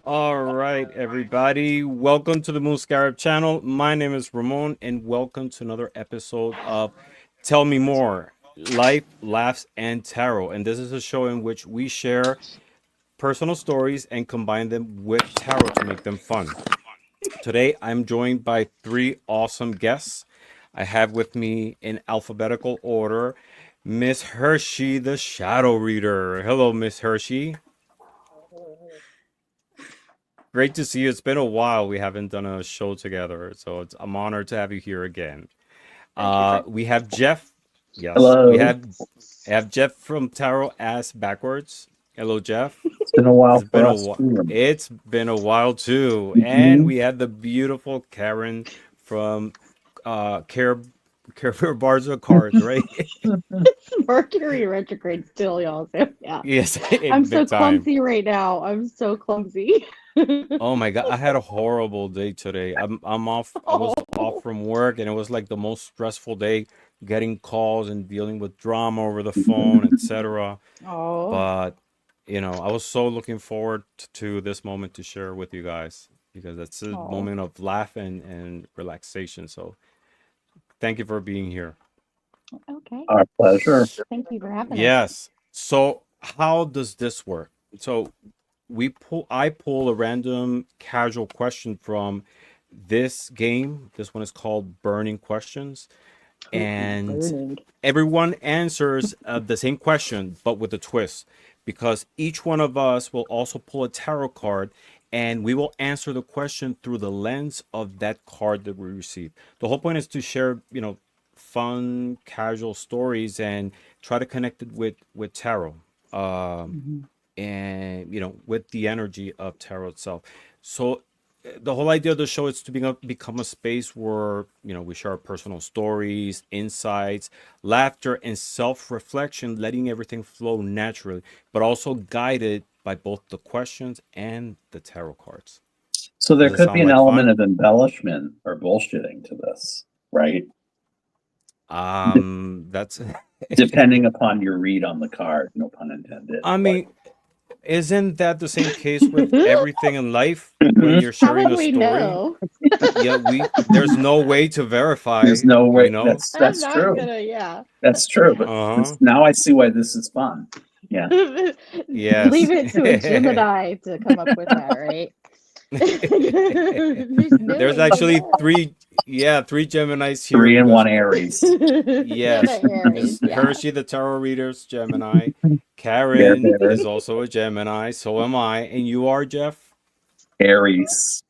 All right, everybody. Welcome to the Moon Scarab channel. My name is Ramon, and welcome to another episode of Tell Me More Life, Laughs, and Tarot. And this is a show in which we share personal stories and combine them with tarot to make them fun. Today, I'm joined by three awesome guests. I have with me in alphabetical order Miss Hershe, the Shadow Reader. Hello, Miss Hershe. Great to see you. It's been a while. We haven't done a show together, so I'm honored to have you here again. Thank you for We have Jeff. Yes, we Hello. have Jeff from Tarot Ass Backwards. Hello, Jeff. It's been a It's while been for a us while. too. It's been a while too, and Mhm. we have the beautiful Karen from Care Bars of Cards, right? Mercury retrograde still, y'all. So yeah, Yes, I'm so big time. clumsy right now. I'm so clumsy. Oh my God, I had a horrible day today. I'm off. I was off Oh, from work and it was like the most stressful day, getting calls and dealing with drama over the phone, etc. oh, But I was so looking forward to this moment to share with you guys because it's a oh. moment of laugh and relaxation. So thank you for being here. Okay. Our pleasure. Thank you for having us. Yes. So how does this work? So I pull a random casual question from this game. This one is called Burning Questions, Ooh, and burning. everyone answers the same question but with a twist, because each one of us will also pull a tarot card and we will answer the question through the lens of that card that we receive. The whole point is to share, fun, casual stories and try to connect it with tarot. Um, Mhm. and with the energy of tarot itself. So the whole idea of the show is to become a space where we share our personal stories, insights, laughter, and self-reflection, letting everything flow naturally, but also guided by both the questions and the tarot cards. So there Does it could be sound an like element fun? of embellishment or bullshitting to this, right? That's Depending upon your read on the card, no pun intended. I Like, mean, isn't that the same case with everything in life when mhm. you're How sharing would a we story? know? Yeah, we there's no way to There's verify, no way. you know. I'm That's not true. gonna. Yeah. That's true. But Uh-huh. now I see why this is fun. Yeah. Leave Yes. it to a Gemini to come up with that, right? There's no There's way to actually know. three Geminis here Three and because one Aries. And yes, an Aries, Miss yeah. Hershey the tarot reader's Gemini. Bear Karen Bears. is also a Gemini, so am I. And you are, Jeff? Aries.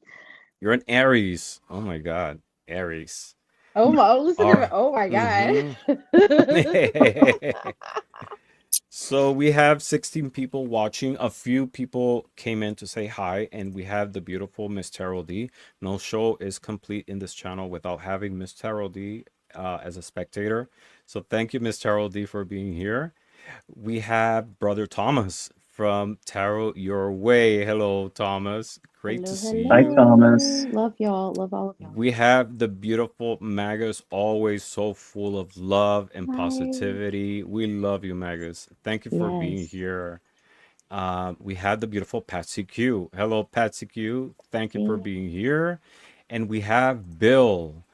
You're an Aries. Oh my God. Aries. Oh my, listen to me. Are Oh my God. mm-hmm. So we have 16 people watching. A few people came in to say hi, and we have the beautiful Miss Terrell D. No show is complete in this channel without having Miss Terrell D as a spectator. So thank you, Miss Terrell D, for being here. We have Brother Thomas from Tarot Your Way. Hello, Thomas. Great to Hello, see Hi, you. Thomas. hello. Love y'all. Love all of y'all. We have the beautiful Magus, always so full of love and Hi. positivity. We love you, Magus. Thank you for being Yes. here. We have the beautiful Patsy Q. Hello, Patsy Q. Thank you for Yeah. being here. And we have Bill.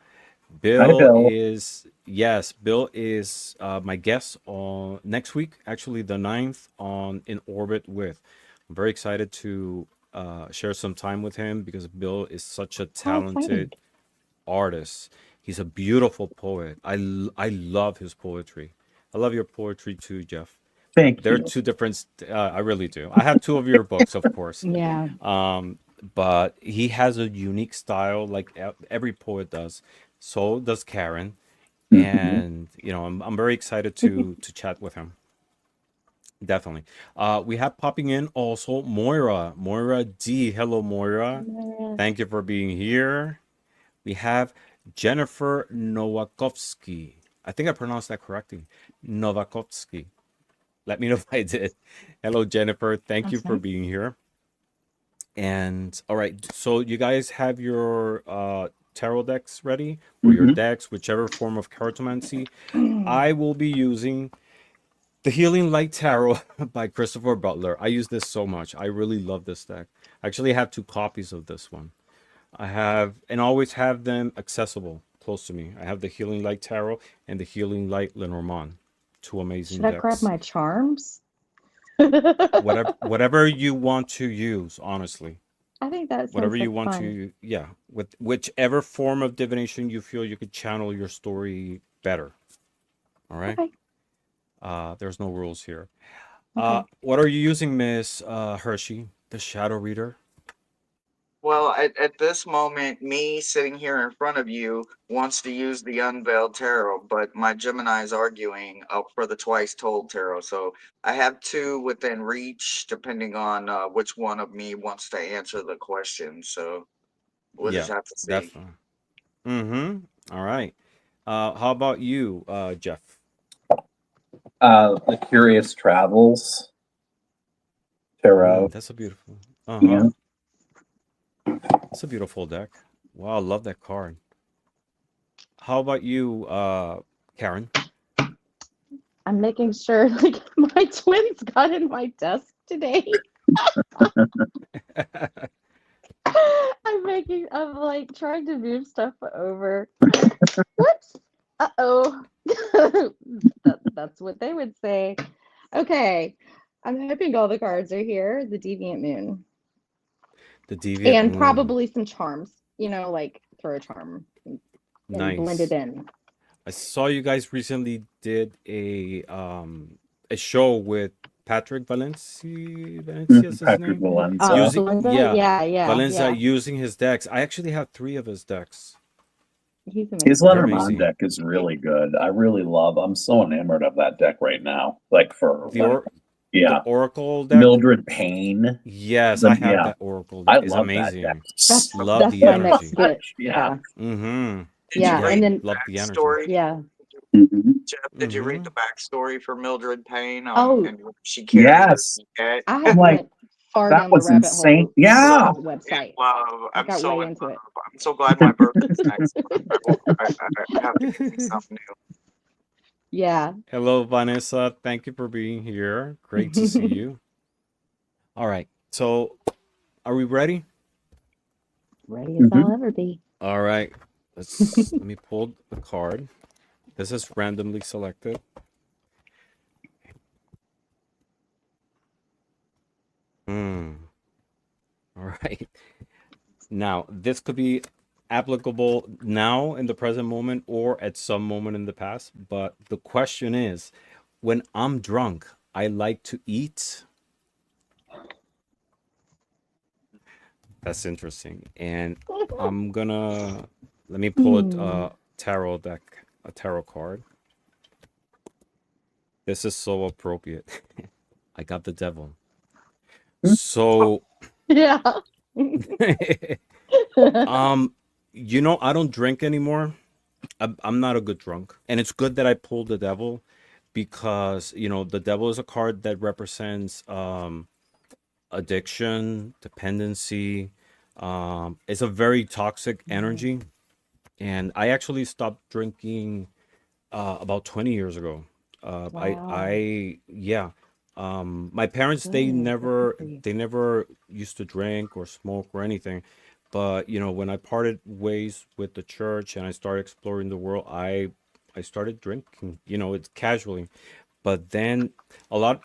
Hi, Bill Bill. is, yes, Bill is my guest on next week, actually the 9th on In Orbit with. I'm very excited to share some time with him because Bill is such a How exciting. talented artist. He's a beautiful poet. I love his poetry. I love your poetry too, Jeff. Thank They're you. two different. I really do. I have two of your books, of course, Yeah. but he has a unique style, like every poet does. So does Karen, Mhm. and I'm very excited to chat with him. Definitely. We have popping in also Moira. Moira D. Hello, Moira. Yes. Thank you for being here. We have Jennifer Nowakovsky. I think I pronounced that correctly. Nowakovsky. Let me know if I did. Hello, Jennifer. Thank you That's for nice. being here. And all right, so you guys have your tarot decks ready, or your Mhm. decks, whichever form of cartomancy. I will be using The Healing Light Tarot by Christopher Butler. I use this so much. I really love this deck. I actually have 2 copies of this one. I have and always have them accessible close to me. I have the Healing Light Tarot and the Healing Light Lenormand. 2 amazing Should I grab decks. my charms? Whatever you want to use, honestly. I think that Whatever sounds you like want fun. to, yeah. With whichever form of divination you feel you could channel your story better. All right. Okay. There's no rules here. Okay. What are you using, Miss Hershe? The Shadow Reader. Well, at this moment, me sitting here in front of you wants to use the Unveiled Tarot, but my Gemini is arguing for the Twice Told Tarot. So I have 2 within reach, depending on which one of me wants to answer the question. So we'll Yeah, just have to see. definitely. Mm-hmm. All right. How about you, Jeff? The Curious Travels Tarot. That's a beautiful. Yeah. That's a beautiful deck. Wow, I love that card. How about you, Karen? I'm making sure like my twins got in my desk today. I'm like trying to move stuff over. Whoops. Uh-oh. That's what they would say. Okay. I'm hoping all the cards are here. The Deviant Moon. The Deviant And Moon. probably some charms. Like throw a charm and blend Nice. it in. I saw you guys recently did a show with Patrick Valencia's his Patrick name. Valenza. Using Valenza? Yeah. Valencia using his decks. I actually have 3 of his decks. He's amazing. His They're Lenormand amazing. deck is really good. I'm so enamored of that deck right now. Like for The yeah, Oracle deck. Mildred Payne. Yes, I have that Oracle deck. I It's love amazing. that deck. Love That's the my next energy. get. Yeah. Mm-hmm. Did Yeah, you Yeah, read and then love the the energy. backstory? yeah. Jeff, did you read the backstory for Mildred Payne Oh, and what she carried Yes. at? I I'm have like, went far that down the was rabbit insane. hole Yeah. with the website. Love. I I'm got so way in into it. love. I'm so glad my birthday's next month. I have to get me something new. Yeah. Hello, Vanessa. Thank you for being here. Great to see you. All right. So, are we ready? Ready as I'll ever be. All right. Let me pull the card. This is randomly selected. All right. Now, this could be applicable now in the present moment or at some moment in the past, but the question is, when I'm drunk, I like to eat. That's interesting. And I'm gonna let me pull a tarot deck, a tarot card. This is so appropriate. I got the devil. So Yeah. I don't drink anymore. I'm not a good drunk. And it's good that I pulled the devil because, the devil is a card that represents addiction, dependency. It's a very toxic energy. And I actually stopped drinking about 20 years ago. Wow. My parents Good for you. they never used to drink or smoke or anything. But when I parted ways with the church and I started exploring the world, I started drinking, it's casually. But then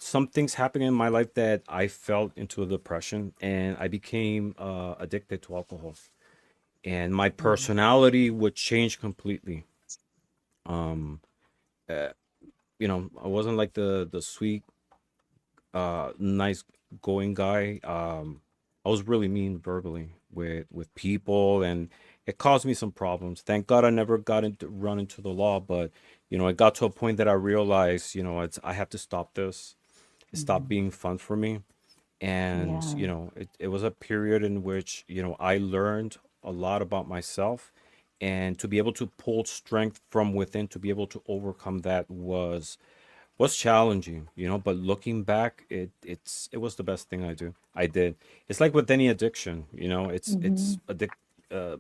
some things happened in my life that I fell into a depression and I became addicted to alcohol. And my personality would change completely. Um, uh, I wasn't like the sweet, nice going guy. I was really mean verbally with people, and it caused me some problems. Thank God I never got into run into the law, but it got to a point that I realized, I have to stop this. It stopped being fun for me, and Yeah. it was a period in which I learned a lot about myself, and to be able to pull strength from within to be able to overcome that was challenging, but looking back, it was the best thing I did. It's like with any addiction, it's uh,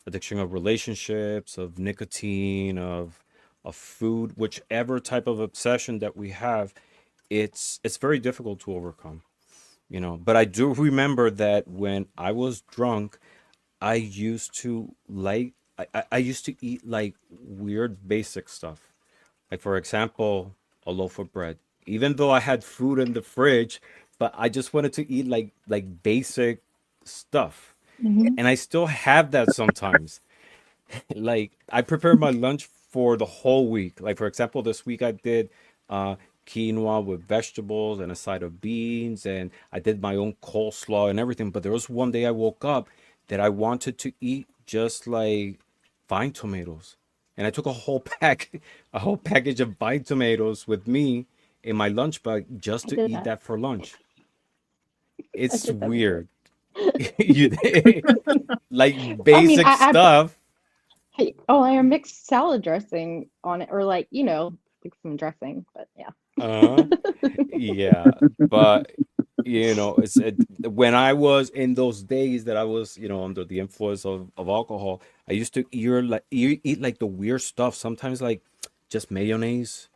addiction of relationships, of nicotine, of of food, whichever type of obsession that we have, it's very difficult to overcome, you know. But I do remember that when I was drunk, I used to like I used to eat like weird basic stuff. Like for example, a loaf of bread. Even though I had food in the fridge, but I just wanted to eat like basic stuff. Mhm. And I still have that sometimes. Like I prepare my lunch for the whole week. Like for example, this week I did uh quinoa with vegetables and a side of beans, and I did my own coleslaw and everything. But there was one day I woke up that I wanted to eat just like vine tomatoes. And I took a whole pack a whole package of vine tomatoes with me in my lunch bag just I to did eat that. that for lunch. I It's did that before. weird. You like I mean, basic I stuff. hey, oh, I mixed salad dressing on it, or like, like some dressing, but yeah. Uh-huh. Yeah, but when I was in those days that I was, under the influence of alcohol, I used to eat like the weird stuff. Sometimes like just mayonnaise.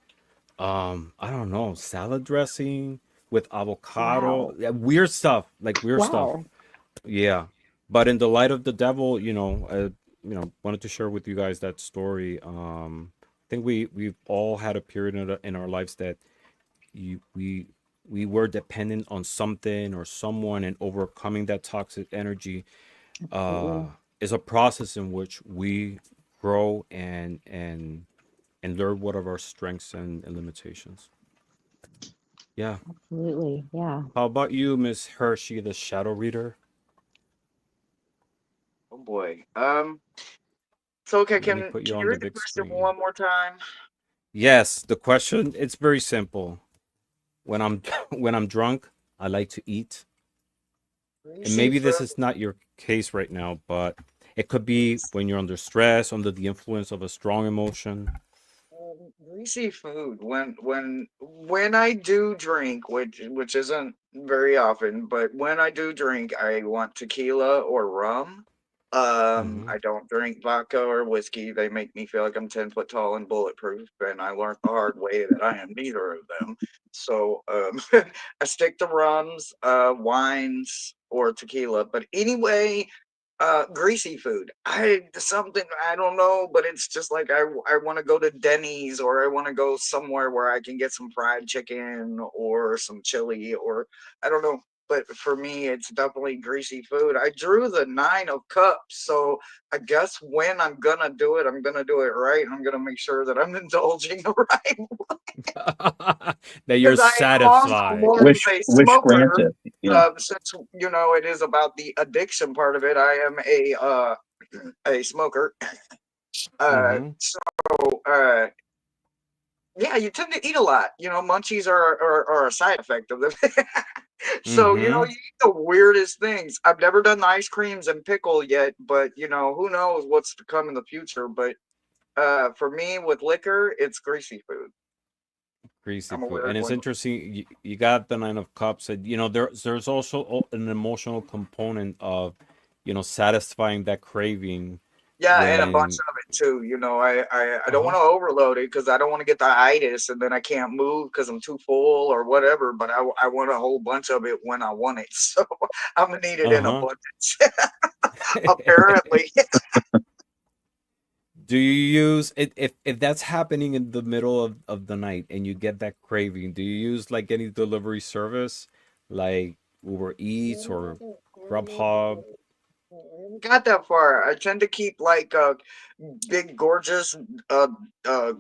I don't know, salad dressing with avocado. Wow. Yeah, weird stuff, like weird stuff. Wow. Yeah. But in the light of the devil, wanted to share with you guys that story. I think we've all had a period in our lives that you we were dependent on something or someone, and overcoming that toxic energy uh Absolutely. is a process in which we grow and learn what are our strengths and limitations. Yeah. Absolutely. Yeah. How about you, Miss Hershey, the shadow reader? Oh boy. So okay, Let me can put you can on you the read the big question screen. one more time? Yes, the question, it's very simple. When I'm when I'm drunk, I like to eat. And Greasy maybe this food. is not your case right now, but it could be when you're under stress, under the influence of a strong emotion. Greasy food. When I do drink, which isn't very often, but when I do drink, I want tequila or rum. Hmm. I don't drink vodka or whiskey. They make me feel like I'm 10 foot tall and bulletproof, and I learned the hard way that I am neither of them. So I stick to rums, wines, or tequila. But anyway, greasy food. I something I don't know, but it's just like I want to go to Denny's, or I want to go somewhere where I can get some fried chicken or some chili, or I don't know. But for me, it's definitely greasy food. I drew the 9 of cups, so I guess when I'm gonna do it, I'm gonna do it right. I'm gonna make sure that I'm indulging the right, That you're because I am also satisfied. more of a Wish smoker. granted. Yeah. Since it is about the addiction part of it, I am a smoker. Hmm. So uh, yeah, you tend to eat a lot. Munchies are a side effect of them. So Hmm. you eat the weirdest things. I've never done the ice creams and pickle yet, but who knows what's to come in the future. But for me, with liquor, it's greasy food. Greasy I'm a food. weird And it's one. interesting, you got the 9 of cups, and there's also an emotional component of, satisfying that craving Yeah, and a bunch when. of it too. I don't Uh-huh. want to overload it because I don't want to get the itis and then I can't move because I'm too full or whatever. But I want a whole bunch of it when I want it, so I'm gonna need it in Uh-huh. abundance. Apparently, Do you use it if that's happening in the middle of the night and you get that craving? Do you use like any delivery service, like Uber Eats or Grubhub? got that far. I tend to keep like big, gorgeous, uh,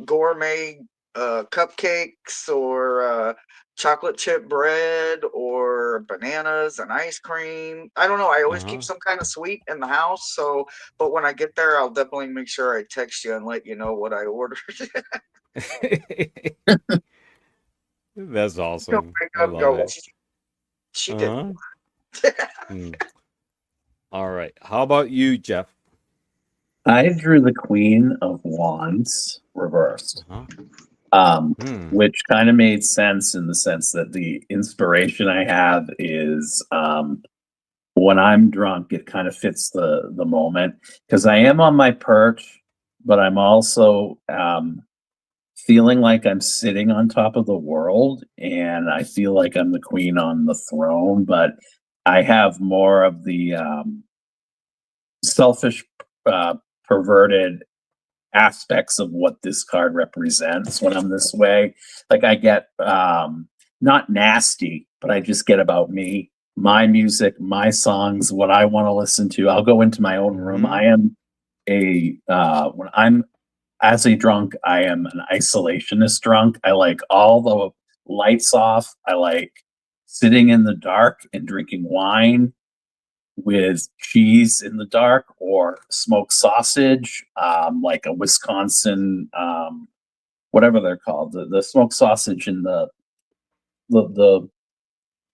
gourmet cupcakes or chocolate chip bread or bananas and ice cream. I don't know. I always keep Uh-huh. some kind of sweet in the house. So, but when I get there, I'll definitely make sure I text you and let you know what I ordered. That's Come awesome. pick I up, love go. it. She did. Uh-huh. Hmm. All right. How about you, Jeff? I drew the Queen of Wands reversed, Uh-huh. um, Hmm. which kind of made sense in the sense that the inspiration I have is when I'm drunk, it kind of fits the moment because I am on my perch, but I'm also feeling like I'm sitting on top of the world and I feel like I'm the queen on the throne, but I have more of the selfish, perverted aspects of what this card represents when I'm this way. Like I get not nasty, but I just get about me, my music, my songs, what I want to listen to. I'll go into my own room. I am when I'm as a drunk, I am an isolationist drunk. I like all the lights off. I like sitting in the dark and drinking wine with cheese in the dark or smoked sausage, like a Wisconsin, whatever they're called, the smoked sausage and the the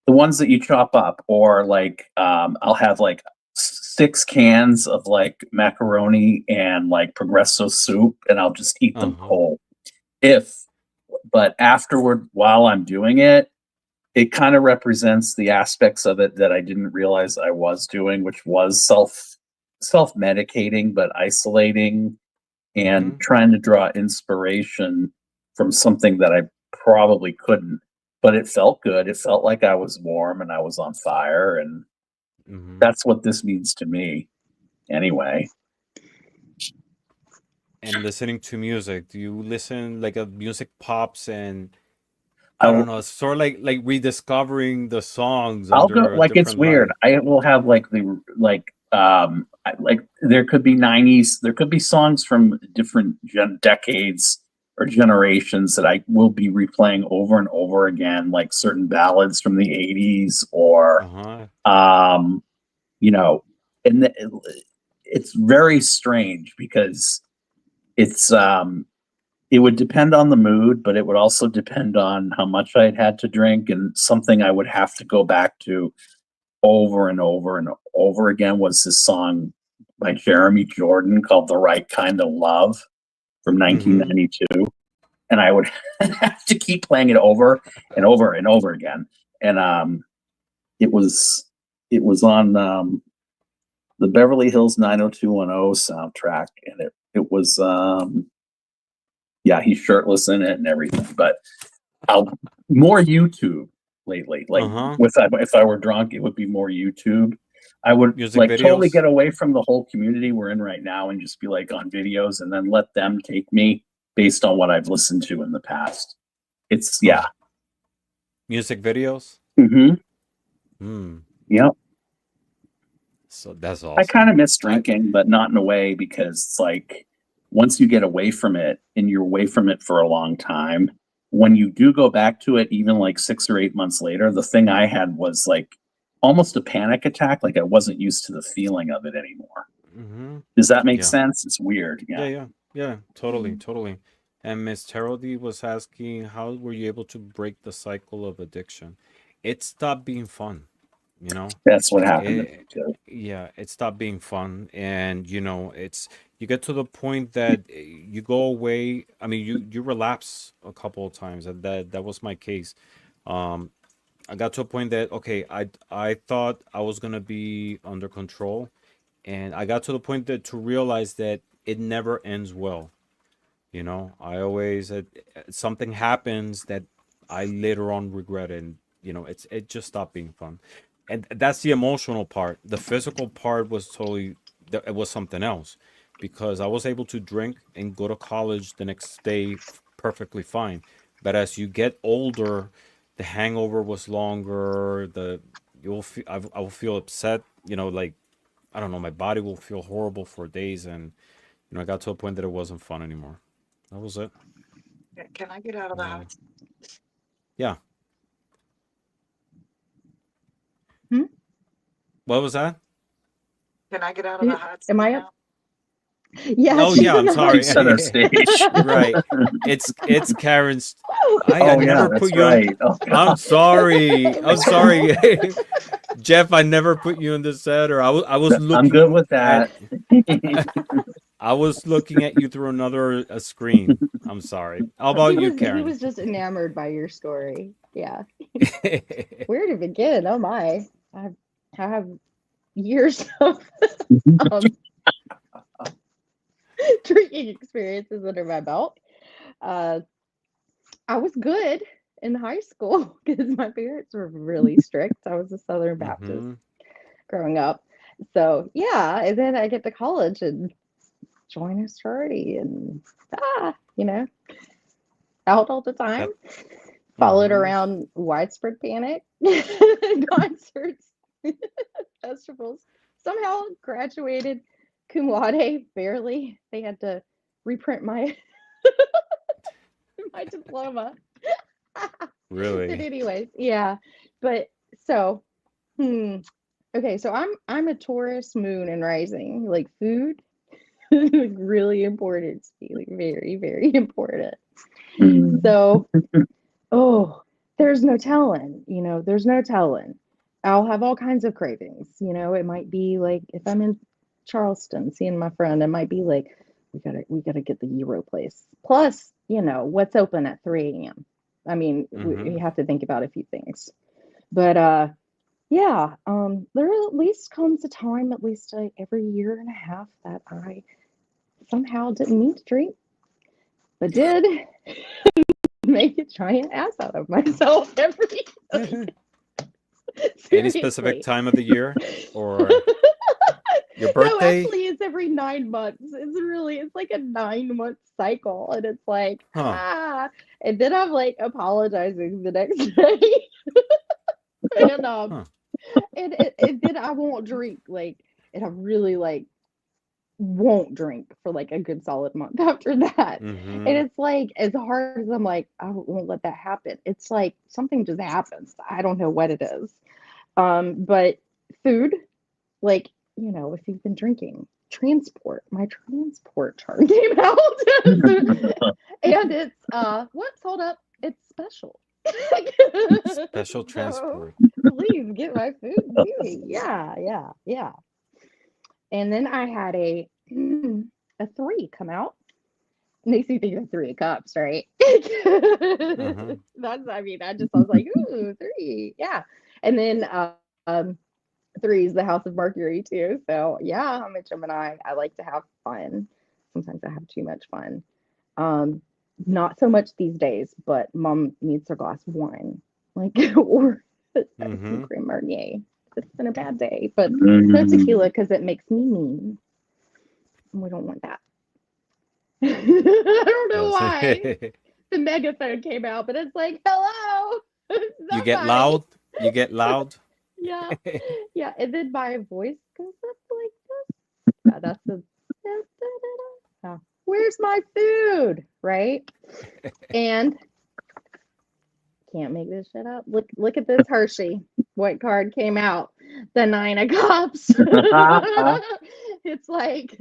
the ones that you chop up, or like I'll have like 6 cans of like macaroni and like Progresso soup, and I'll just eat them cold. If, but afterward, while I'm doing it, it kind of represents the aspects of it that I didn't realize I was doing, which was self medicating, but isolating and trying to draw inspiration from something that I probably couldn't. But it felt good. It felt like I was warm and I was on fire, and that's what this means to me, anyway. And listening to music, do you listen like a music pops and I don't know, it's sort of like rediscovering the songs I'll go under a like it's different weird. light. I will have like the like there could be 90s, there could be songs from different decades or generations that I will be replaying over and over again, like certain ballads from the 80s or you know, and it's very strange because it's it would depend on the mood, but it would also depend on how much I'd had to drink, and something I would have to go back to over and over and over again was this song by Jeremy Jordan called The Right Kind of Love from 1992. And I would have to keep playing it over and over and over again. And it was on the Beverly Hills 90210 soundtrack, and it was yeah, he's shirtless in it and everything. But more YouTube lately. Like if I were drunk, it would be more YouTube. I would music like videos. Totally get away from the whole community we're in right now and just be like on videos, and then let them take me based on what I've listened to in the past. It's music videos. Yep. So that's awesome. I kind of miss drinking, but not in a way, because it's like once you get away from it and you're away from it for a long time, when you do go back to it, even like 6 or 8 months later, the thing I had was like almost a panic attack. Like I wasn't used to the feeling of it anymore. Does that make sense? It's weird. Yeah, totally. And Miss Terody was asking, how were you able to break the cycle of addiction? It stopped being fun, you know? That's what happened to me too. Yeah, it stopped being fun. And, you know, you get to the point that you go away. I mean, you relapse a couple of times. And that was my case. I got to a point that, okay, I thought I was going to be under control. And I got to the point that to realize that it never ends well. You know, I always something happens that I later on regret, and you know, it just stopped being fun. And that's the emotional part. The physical part was it was something else, because I was able to drink and go to college the next day perfectly fine. But as you get older, the hangover was longer. I will feel upset. You know, like I don't know, my body will feel horrible for days, and you know, I got to a point that it wasn't fun anymore. That was it. Can I get out of the house? Yeah. What was that? Can I get out of the hot seat? Am I up? Yeah. Oh yeah, I'm sorry. Center stage. Right. It's Karen's. I Oh, never put you right. on. I'm sorry. I'm sorry. Jeff, I never put you in the center. I was looking. I'm good with that. I was looking at you through another screen. I'm sorry. How about you, Karen? He was just enamored by your story. Yeah. Where to begin? Oh my. I have years of drinking experiences under my belt. I was good in high school because my parents were really strict. I was a Southern Baptist Mm-hmm. growing up. So yeah, and then I get to college and join a sorority and out all the time. That. Followed Mm-hmm. around widespread panic, concerts, festivals. Somehow graduated cum laude, barely. They had to reprint my my diploma. But Really. anyways, yeah. But so, okay, so I'm a Taurus moon and rising. Like food, like really important to me. Like very, very important. Mm. So, oh, there's no telling, there's no telling. I'll have all kinds of cravings. It might be like if I'm in Charleston seeing my friend, it might be like we gotta get the gyro place. Plus, what's open at 3 a.m. I mean, we Mm-hmm. have to think about a few things. But yeah, there at least comes a time, at least every year and a half, that I somehow didn't need to drink, but did make a giant ass out of myself every Any specific seriously. time of the year or your No, birthday? actually, it's every 9 months. It's like a 9 month cycle, and it's like Huh. and then I'm like apologizing the next day, and Huh. and then I won't drink and I really won't drink for like a good solid month after that. And Mm-hmm. it's like as hard as I'm like, I won't let that happen. It's like something just happens. I don't know what it is. But food, like, if you've been drinking, my transport chart came out. And it's what's hold up? It's special. Special So transport. please get my food to me. Yeah, yeah, yeah. And then I had a a 3 come out. Makes me think of 3 of Cups, right? Uh-huh. I was like, ooh, 3, yeah. And then 3 is the house of Mercury too. So yeah, I'm a Gemini. I like to have fun. Sometimes I have too much fun. Um, Not so much these days, but mom needs her glass of wine, like or some Mm-hmm. Grand Marnier. It's been a bad day, but no Mm. tequila because it makes me mean. We don't want that. I don't know Yes. why the megaphone came out, but it's like, hello, You get somebody. loud. You get loud. Yeah, yeah. And then my voice goes up like this. Yeah, that's the. Yeah. Where's my food? Right? And can't make this shit up. Look at this Hershey. What card came out? The 9 of Cups. It's like,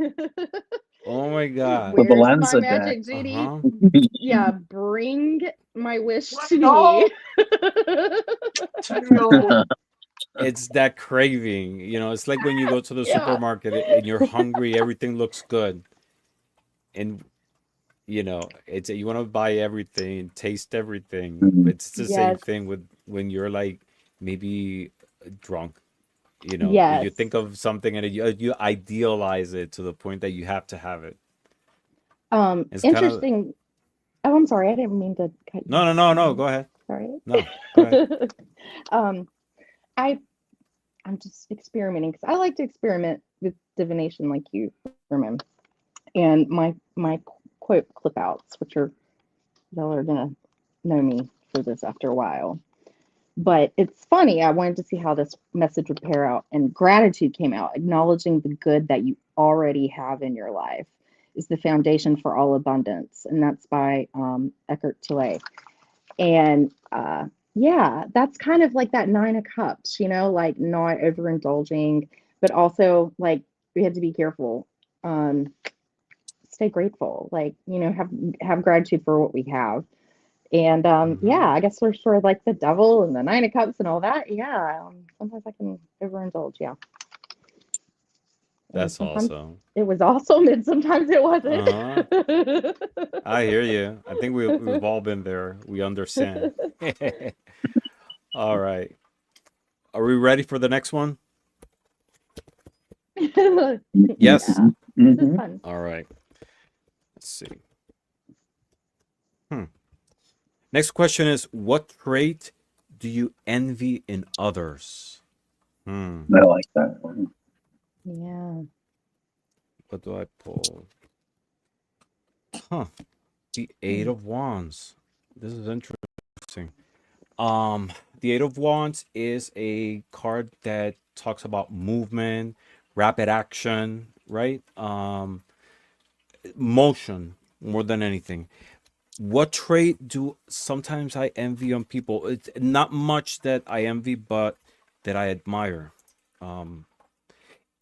Oh my God. The where's my Valenza deck. magic genie? Uh-huh. Yeah, bring my wish Let to go me. to It's that craving. It's like when you go to the Yeah. supermarket and you're hungry, everything looks good. And it's you want to buy everything, taste everything. Mm. It's the same Yes. thing with when you're like maybe drunk. You Yes. think of something and you idealize it to the point that you have to have it. It's kind of Interesting. Oh, I'm sorry. I didn't mean to cut you no, off. no, no, no. Sorry. Go ahead. Sorry. No, go ahead. um, I I'm just experimenting because I like to experiment with divination like you, Herman. And my quote clip outs, which are y'all are gonna know me for this after a while. But it's funny. I wanted to see how this message would pair out, and gratitude came out, acknowledging the good that you already have in your life is the foundation for all abundance, and that's by Eckhart Tolle. And yeah, that's kind of like that 9 of Cups, like not overindulging, but also like we have to be careful. Um, Stay grateful, like have gratitude for what we have. And yeah, Hmm. I guess we're sort of like the devil and the 9 of Cups and all that. Yeah, sometimes I can overindulge. Yeah, and That's sometimes awesome. it was awesome, and sometimes it wasn't. Uh-huh. I hear you. I think we've all been there. We understand. All right. Are we ready for the next one? Yes. Yeah, this is Mhm. fun. All right. Let's see. Hmm. Next question is, what trait do you envy in others? Hmm. I like that one. Yeah. What do I pull? Huh. The Eight Hmm. of Wands. This is interesting. Um, the Eight of Wands is a card that talks about movement, rapid action, right? Motion more than anything. What trait do sometimes I envy on people? It's not much that I envy, but that I admire. Um,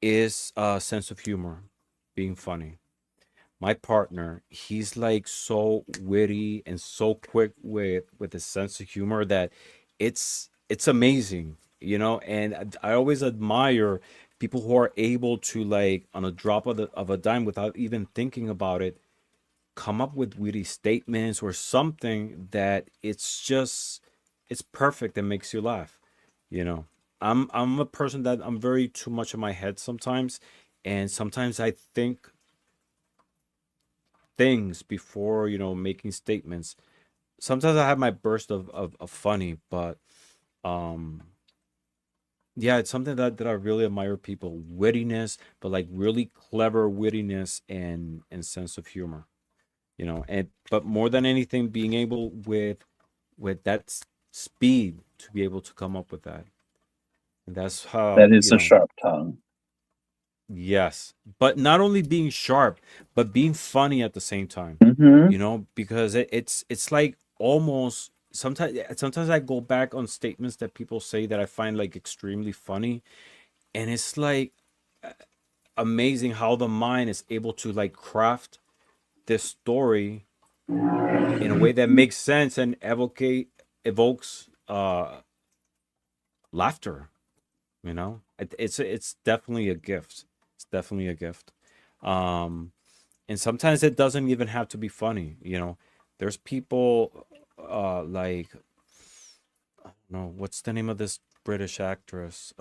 is a sense of humor, being funny. My partner, he's like so witty and so quick with a sense of humor that it's amazing, you know. And I always admire people who are able to, like, on a drop of a dime, without even thinking about it, come up with witty statements or something that it's perfect and makes you laugh, you know. I'm a person that I'm very too much in my head sometimes, and sometimes I think things before, making statements. Sometimes I have my burst of funny, but um yeah, it's something that I really admire people. Wittiness, but like really clever wittiness and sense of humor. And but more than anything, being able with that speed to be able to come up with that. And that's how, That is a sharp tongue. yes. But not only being sharp, but being funny at the same time. Mm-hmm. Because it's like almost sometimes I go back on statements that people say that I find like extremely funny, and it's like amazing how the mind is able to like craft this story in a way that makes sense and evokes laughter. It's definitely a gift. It's definitely a gift. um and sometimes it doesn't even have to be funny. There's people, like, no, what's the name of this British actress?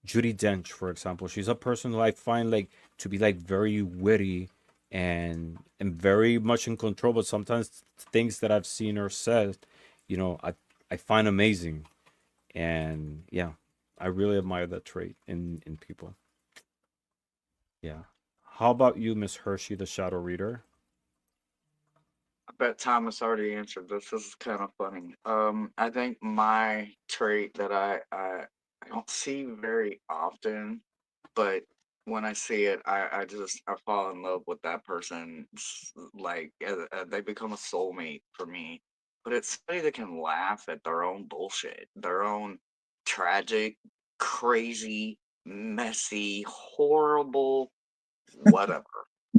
Judy Dench, for example. She's a person who I find like to be like very witty and very much in control, but sometimes things that I've seen her said, I find amazing. And yeah, I really admire that trait in people. Yeah. How about you, Miss Hershey, the shadow reader? I bet Thomas already answered this. This is kind of funny. I think my trait that I don't see very often, but when I see it, I fall in love with that person. Like, they become a soulmate for me. But it's somebody that can laugh at their own bullshit, their own tragic, crazy, messy, horrible, whatever.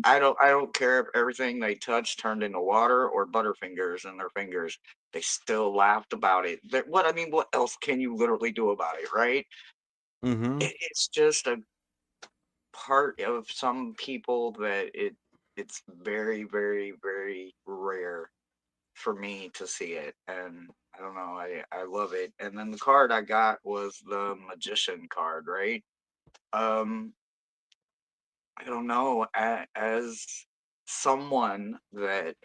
I don't care if everything they touch turned into water or butterfingers in their fingers. They still laughed about it. What else can you literally do about it, right? Mm-hmm. It's just a part of some people that it's very, very, very rare for me to see it. And I don't know, I love it. And then the card I got was the magician card, right? Um, I don't know, as someone that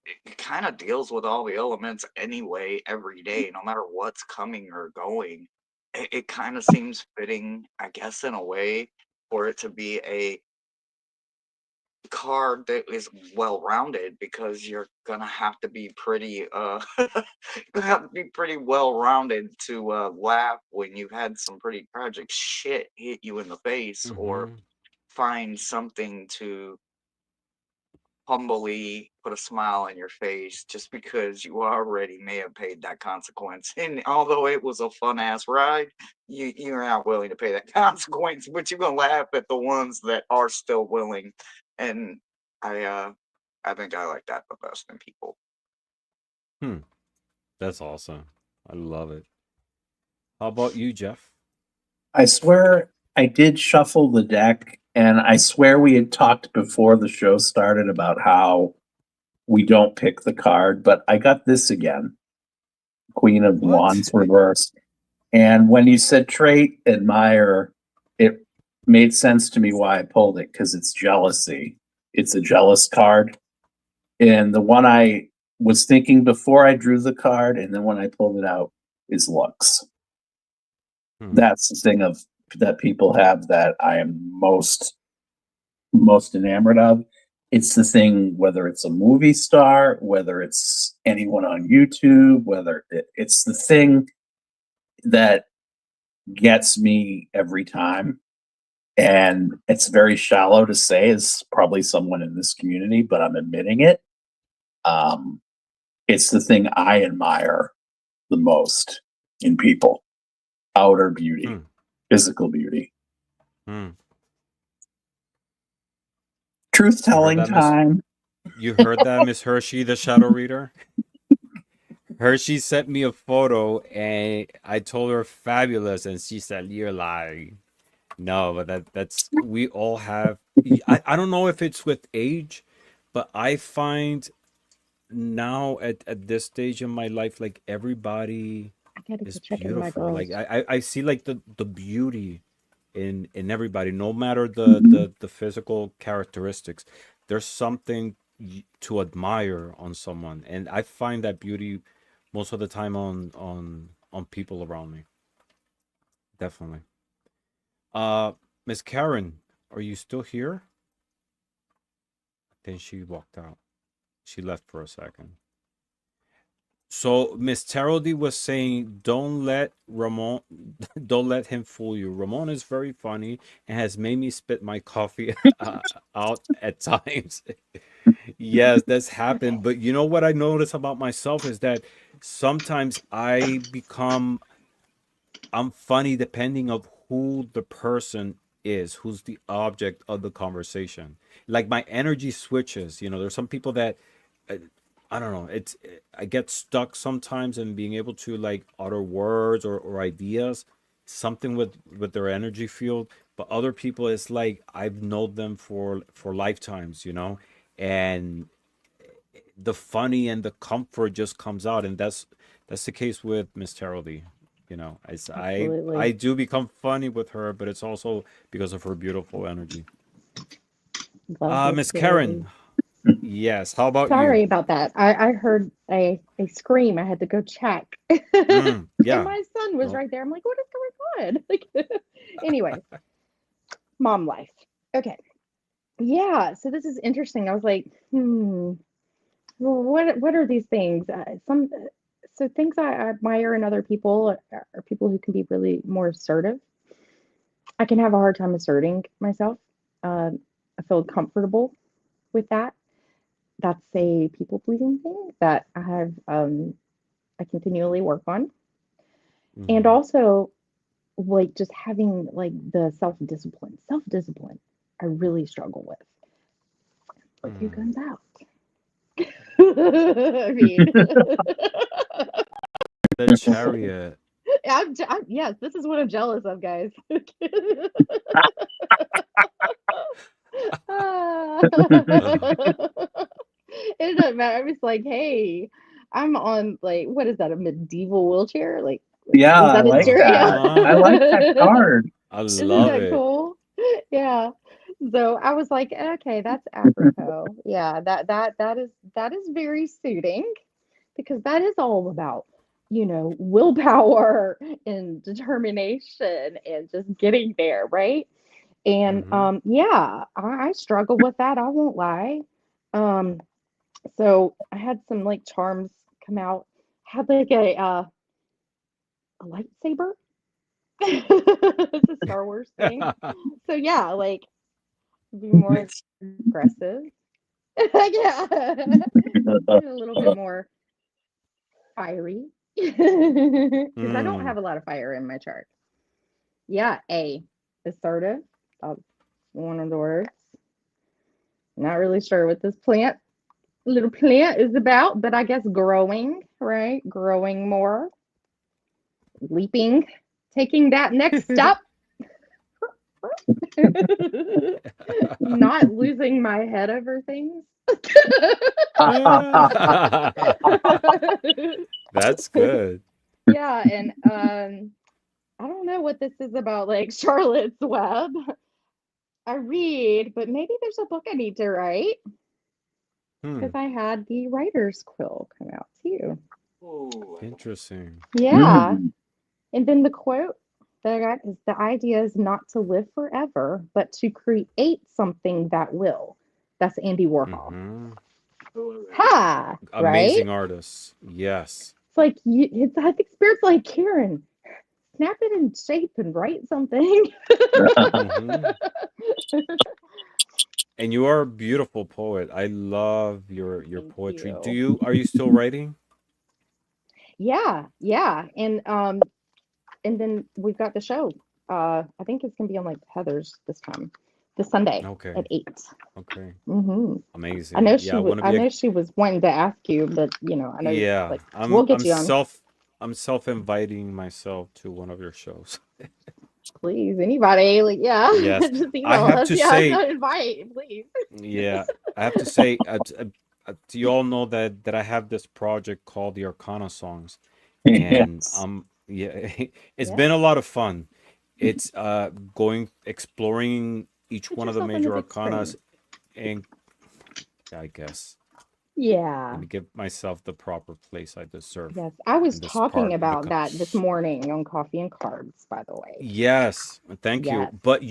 it kind of deals with all the elements anyway every day, no matter what's coming or going. It kind of seems fitting, I guess, in a way, for it to be a card that is well rounded, because you're gonna have to be pretty you're gonna have to be pretty well rounded to laugh when you've had some pretty tragic shit hit you in the face, or Mm-hmm. find something to humbly put a smile on your face just because you already may have paid that consequence. And although it was a fun ass ride, you're not willing to pay that consequence, but you're gonna laugh at the ones that are still willing. And I think I like that the best in people. Hmm. That's awesome. I love it. How about you, Jeff? I swear I did shuffle the deck, and I swear we had talked before the show started about how we don't pick the card, but I got this again, Queen of What? Wands reversed. And when you said trait, admire, it made sense to me why I pulled it, because it's jealousy. It's a jealous card. And the one I was thinking before I drew the card, and then when I pulled it out, is looks. That's the thing that people have that I am most enamored of. It's the thing, whether it's a movie star, whether it's anyone on YouTube, it's the thing that gets me every time. And it's very shallow to say as probably someone in this community, but I'm admitting it. It's the thing I admire the most in people. Outer beauty, physical beauty. Truth-telling time. You heard that, Miss Hershe, the shadow reader? Hershe sent me a photo, and I told her fabulous, and she said, "You're lying." No, but that's we all have. I don't know if it's with age, but I find now at this stage in my life, like everybody is beautiful. Like I see like the beauty in everybody, no matter the physical characteristics. There's something to admire on someone, and I find that beauty most of the time on people around me. Definitely. Miss Karen, are you still here? Then she walked out. She left for a second. So Miss Tarody was saying, don't let don't let him fool you. Ramon is very funny and has made me spit my coffee out at times. Yes, that's happened. But you know what I notice about myself is that sometimes I'm funny depending of who the person is, who's the object of the conversation. Like my energy switches. There's some people that uh, I don't know. I get stuck sometimes in being able to like utter words or ideas, something with their energy field. But other people, it's like I've known them for lifetimes, and the funny and the comfort just comes out, and that's the case with Miss Terrelly. I do become funny with her, but it's also because of her beautiful energy. Miss Karen, yes. How about Sorry you? about that. I heard a scream. I had to go check. And Yeah. my son was No. right there. I'm like, what is going on? Like, anyway, mom life. Okay. Yeah. So this is interesting. I was like, well, what are these things? So things I admire in other people are people who can be really more assertive. I can have a hard time asserting myself. I feel comfortable with that. That's a people pleasing thing that I continually work on. And also like just having like the self discipline I really struggle with. But who comes out? I mean, The chariot. yes, this is what I'm jealous of, guys. It doesn't matter. I was like, hey, I'm on like what is that, a medieval wheelchair? Like Yeah, is I that a like stereo? that. I like that card. I Isn't love that it. cool? Yeah. So I was like, okay, that's apropos. Yeah, that is very suiting because that is all about, willpower and determination and just getting there, right? And yeah, I struggle with that. I won't lie. Um, so I had some like charms come out. Had like a lightsaber. It's a Star Wars thing. So yeah, like be more aggressive. Yeah. Maybe a little bit more fiery. Because I don't have a lot of fire in my chart. Yeah, assertive. That's one of the words. Not really sure what this little plant is about, but I guess growing, right? Growing more, leaping, taking that next step. Not losing my head over things. That's good. Yeah, and I don't know what this is about, like Charlotte's Web. I read, but maybe there's a book I need to write. because I had the writer's quill come out too. Ooh. Interesting. Yeah. Mm. And then the quote that I got is the idea is not to live forever, but to create something that will. That's Andy Warhol. Hmm. Ha! Right? Amazing artists. Yes. It's like I think spirit's like Karen. Snap it in shape and write something. Hmm. And you are a beautiful poet. I love your Thank poetry. you. Are you still writing? Yeah, yeah. And then we've got the show. I think it's gonna be on like Heather's this time, this Sunday Okay. at 8. Okay. Mm-hmm. Amazing. Yeah, I want to I be know she was wanting to ask you, but I know yeah. like we'll get I'm you on. I'm self-inviting myself to one of your shows. Please, anybody, like Yes. just I email have us. to Yeah, say, invite, please. yeah, I have to say, you all know that I have this project called the Arcana Songs, and Yes. yeah, it's Yeah, been a lot of fun. It's going exploring each put one of the yourself in the major big arcanas, screen. and I guess let Yeah. me give myself the proper place I deserve Yes, I was in this talking part about because that this morning on Coffee and Cards, by the way. yes, thank you. Yes. But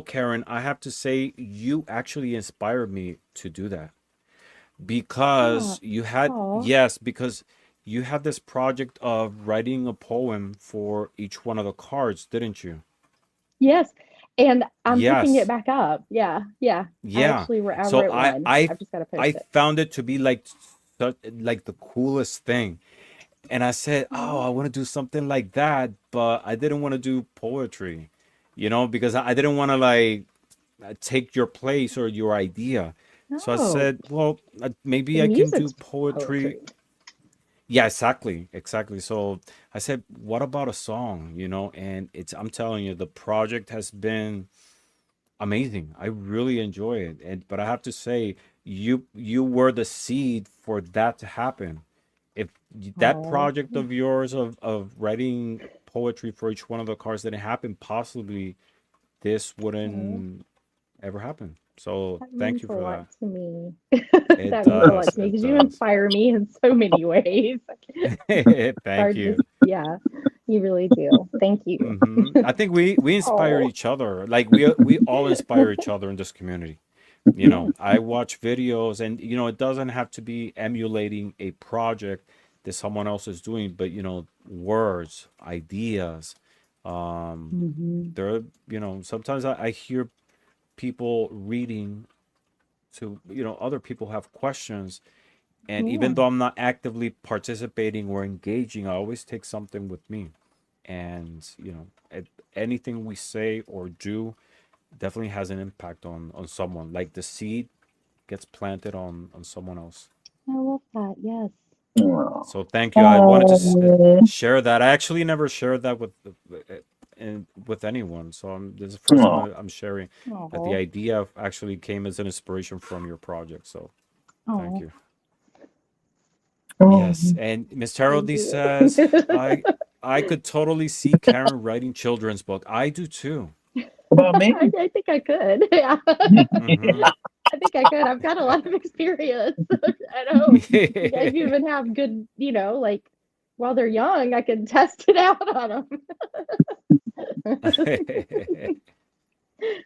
Karen, I have to say you actually inspired me to do that Oh, because you had oh, yes, because you had this project of writing a poem for each one of the cards, didn't you? yes. And I'm picking it Yes. back up. Yeah, yeah. Yeah. I So wrote one. I've just got to post I it. found it to be like like the coolest thing. And I said, "Oh, Oh, I want to do something like that, but I didn't want to do poetry, because I didn't want to like take your place or your idea." So I no. said, "Well, The maybe I can do music's poetry." poetry. Yeah, exactly, exactly. So I said, "What about a song?" And I'm telling you, the project has been amazing. I really enjoy it. But I have to say, you were the seed for that to happen. If that Oh, project of yours of writing poetry for each one of the cards didn't happen, possibly this oh, wouldn't ever happen. So that thank means you a for lot that. to me. It That means a lot does. to me It because you does. inspire me in so many ways. It's Thank hard to, you. yeah, you really do. Thank you. I think we inspire Oh, each other. Like we all inspire each other in this community. I watch videos, and it doesn't have to be emulating a project that someone else is doing, but words, ideas. Um, hmm, there, sometimes I hear people reading to, other people have questions, and even yeah. though I'm not actively participating or engaging, I always take something with me, and anything we say or do definitely has an impact on someone. Like the seed gets planted on someone else. I love that. Yes. Oh. So thank you. I wanted to share that. I actually never shared that with anyone. So this is the first time Oh. I'm sharing that the Oh, idea actually came as an inspiration from your project. So thank oh, you. Oh. Yes, and Miss thank Haroldy you. says I could totally see Karen writing children's book. I do too. About me? I think I could. Yeah. Hmm. I think I could. I've got a lot of experience. I know you guys even have good, like while they're young, I can test it out on them.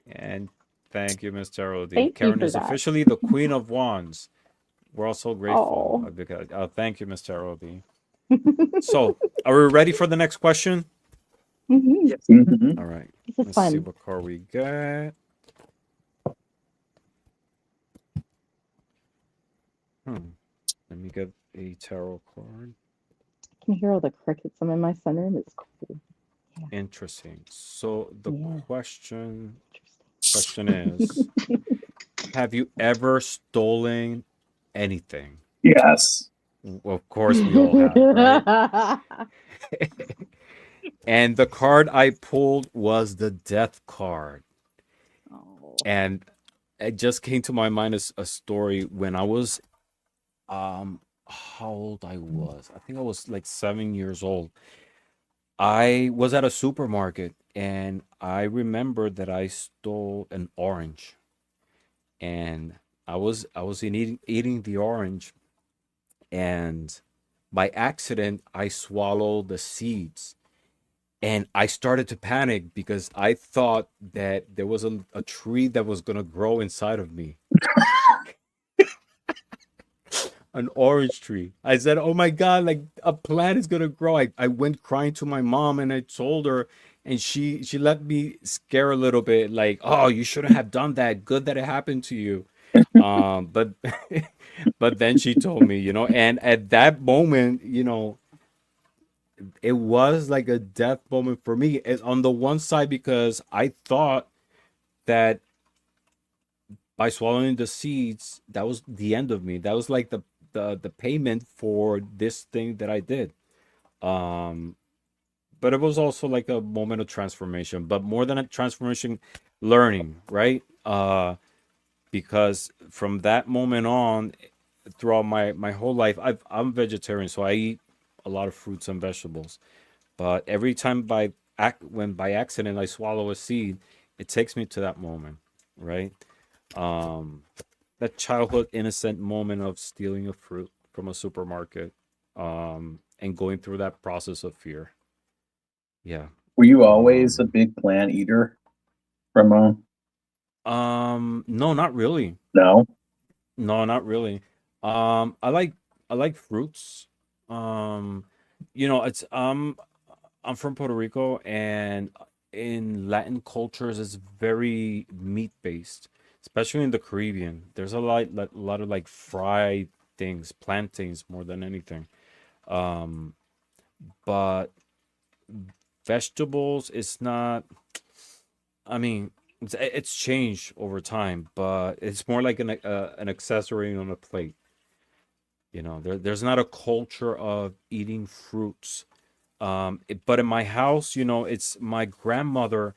And thank you, Miss Haroldy. Thank you Karen for is that. officially the Queen of Wands. We're all so grateful Oh, because thank you, Miss Haroldy. So, are we ready for the next question? hmm, Yes. Mhm. All right. this is Let's see fun. what card we got. Hmm. Let me get a tarot card. I can hear all the crickets. I'm in my sunroom. It's cool. Yeah, Interesting. So the yeah, question is, have you ever stolen anything? Yes. Well, of course we all have, right? interesting. And the card I pulled was the Death card. Oh, And it just came to my mind as a story when I was how old I was. I think I was like 7 years old. I was at a supermarket and I remember that I stole an orange, and I was eating the orange, and by accident I swallowed the seeds, and I started to panic because I thought that there was a tree that was gonna grow inside of me, an orange tree. I said, "Oh my God, like a plant is gonna grow." I went crying to my mom and I told her, and she let me scare a little bit, like, "Oh, you shouldn't have done that. Good that it happened to you." But but then she told me, and at that moment, it was like a death moment for me. On the one side, because I thought that by swallowing the seeds, that was the end of me. That was like the payment for this thing that I did. Um, but it was also like a moment of transformation, but more than a transformation, learning, right? Because from that moment on, throughout my whole life, I'm vegetarian, so I eat a lot of fruits and vegetables. But every time when by accident I swallow a seed, it takes me to that moment, right? Um, that childhood innocent moment of stealing a fruit from a supermarket, and going through that process of fear. Yeah. Were you always a Um, big plant eater, Ramon? no, not really. No? No, not really. I like fruits. Um, it's I'm from Puerto Rico, and in Latin cultures, it's very meat based, especially in the Caribbean. There's a lot of like fried things, plantains more than anything. Um, but vegetables, it's not. I mean, it's changed over time, but it's more like an accessory on a plate. There's not a culture of eating fruits. But in my house, it's my grandmother.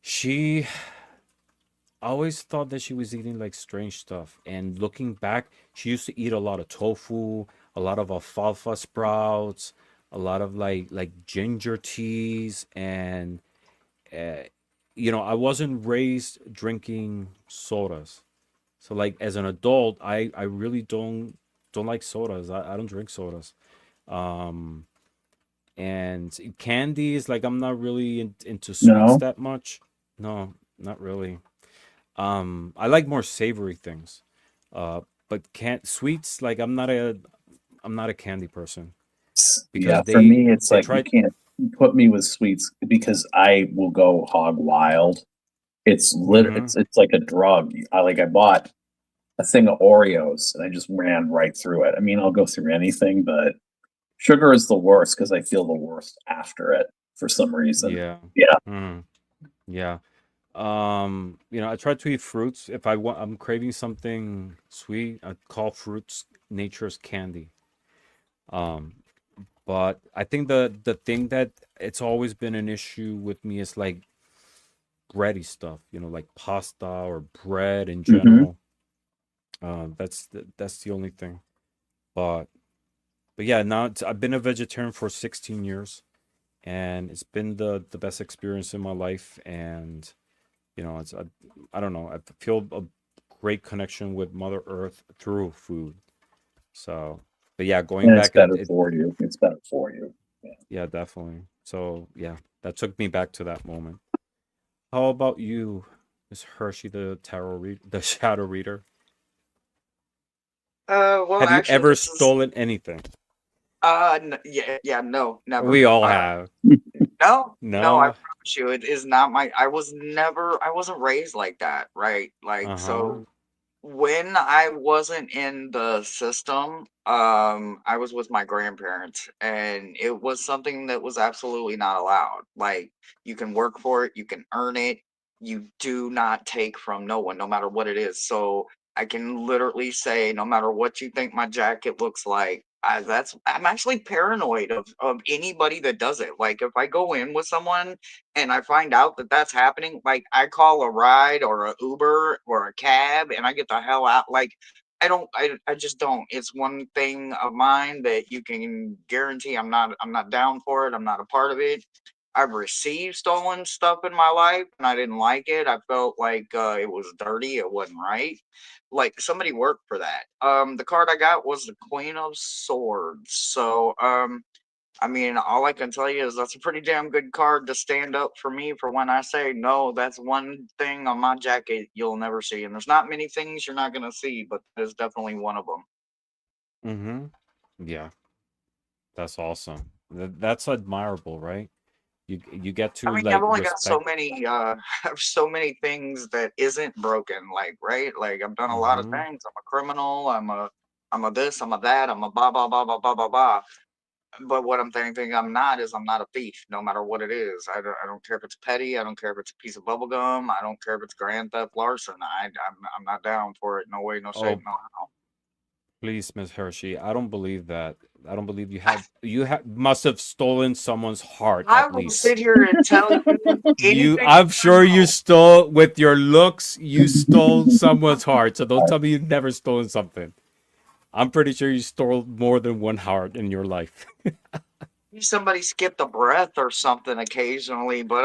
She always thought that she was eating like strange stuff. And looking back, she used to eat a lot of tofu, a lot of alfalfa sprouts, a lot of like ginger teas, and uh, I wasn't raised drinking sodas. So like as an adult, I really don't like sodas. I don't drink sodas. Um, and candies, like I'm not really into sweets No? that much. No, not really. I like more savory things. But can't sweets, like I'm not a candy person Yeah, because for they me, it's they like you tried. can't put me with sweets because I will go hog wild. Mm-hmm. It's like a drug. I bought a thing of Oreos and I just ran right through it. I mean, I'll go through anything, but sugar is the worst because I feel the worst after it for some reason. Yeah. Yeah. Mm, yeah. I try to eat fruits. If I'm craving something sweet, I call fruits nature's candy. Um, but I think the thing that it's always been an issue with me is like bready stuff, like pasta or bread in Hmm. general. That's the only thing. But but yeah, now I've been a vegetarian for 16 years, and it's been the best experience in my life. And I don't know, I feel a great connection with Mother Earth through food. So, but yeah, going And it's back, better for you. It's better for you. Yeah. yeah, definitely. So yeah, that took me back to that moment. How about you, Miss Hershey, the the shadow reader? Well, Have you actually, ever this is stolen anything? yeah, yeah, no, never. We all have. No, no, I No. promise you, it is not my. I wasn't raised like that, right? Like, Uh-huh. so when I wasn't in the system, I was with my grandparents, and it was something that was absolutely not allowed. Like, you can work for it, you can earn it. You do not take from no one, no matter what it is. So I can literally say, no matter what you think my jacket looks like, I'm actually paranoid of anybody that does it. Like, if I go in with someone and I find out that that's happening, like I call a ride or a Uber or a cab and I get the hell out. Like I just don't. It's one thing of mine that you can guarantee I'm not down for it. I'm not a part of it. I've received stolen stuff in my life and I didn't like it. I felt like it was dirty. It wasn't right. Like somebody worked for that. The card I got was the Queen of Swords. So I mean, all I can tell you is that's a pretty damn good card to stand up for me for when I say no. That's one thing on my jacket you'll never see, and there's not many things you're not gonna see, but there's definitely one of them. Yeah, that's awesome. That's admirable, right? You get I to mean, I've like only got so respect. many so many things that isn't broken, like, right? Like I've done a lot of Mm-hmm. things. I'm a criminal, I'm a this, I'm a that, I'm a blah blah blah blah blah blah blah. But what I'm thinking I'm not is I'm not a thief, no matter what it is. I don't care if it's petty. I don't care if it's a piece of bubble gum. I don't care if it's grand theft larceny. I'm not down for it. No way, no shape, Oh, no how. please, Miss Hershey, I don't believe that. I don't believe you must have stolen someone's heart I at will least. sit here and tell you You, anything I'm I sure you know. stole with your looks. You stole someone's heart. So don't tell me you've never stolen something. I'm pretty sure you stole more than one heart in your life. Somebody skipped a breath or something occasionally, but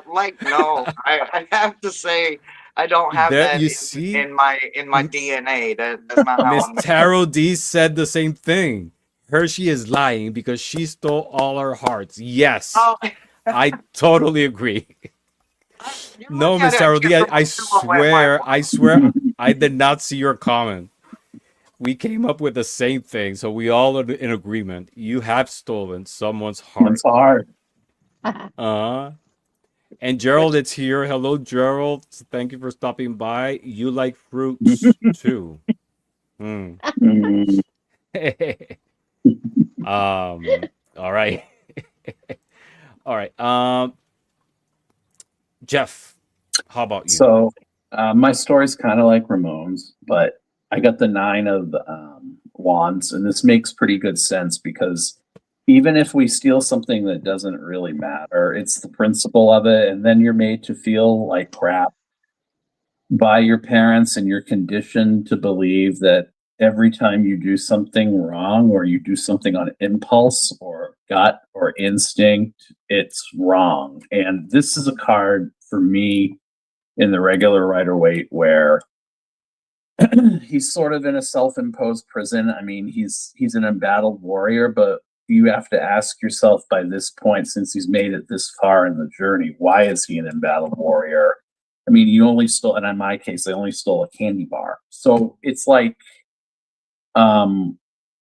like no, I have to say I don't have There, that you see, in my DNA. That's not how Miss I'm. Tarot D said the same thing. Hershey is lying because she stole all our hearts. Yes, Oh, I totally agree. you No, look at Miss it and Tarot you D, I remember what my swear, I swear, I did not see your comment. We came up with the same thing, so we all are in agreement. You have stolen someone's It's heart. hard. Uh, and Gerald, which it's here. Hello, Gerald. Thank you for stopping by. You like fruits too. Hmm. Mm, All right. All right. Jeff, how about you? so my story's kind of like Ramon's, but I got the nine of wands, and this makes pretty good sense because even if we steal something that doesn't really matter, it's the principle of it, and then you're made to feel like crap by your parents, and you're conditioned to believe that every time you do something wrong or you do something on impulse or gut or instinct, it's wrong. And this is a card for me in the regular Rider Waite where he's sort of in a self-imposed prison. I mean, he's an embattled warrior, but you have to ask yourself by this point, since he's made it this far in the journey, why is he an embattled warrior? I mean, you only stole, and in my case, I only stole a candy bar. So it's like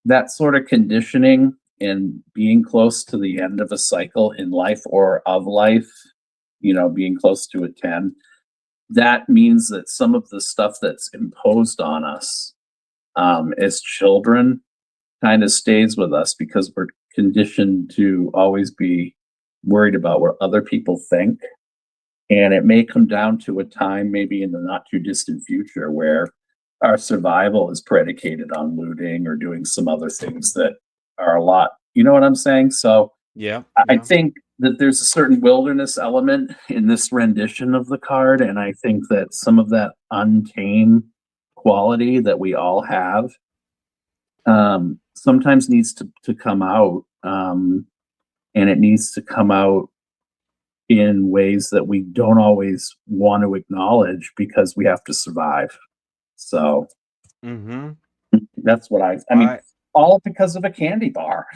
that sort of conditioning and being close to the end of a cycle in life or of life, being close to a 10, that means that some of the stuff that's imposed on us as children kind of stays with us because we're conditioned to always be worried about what other people think. And it may come down to a time, maybe in the not too distant future, where our survival is predicated on looting or doing some other things that are a lot, you know what I'm saying? So Yeah, I yeah. think that there's a certain wilderness element in this rendition of the card. And I think that some of that untamed quality that we all have sometimes needs to come out. And it needs to come out in ways that we don't always want to acknowledge because we have to survive. So Mm-hmm. that's what I mean, I all because of a candy bar.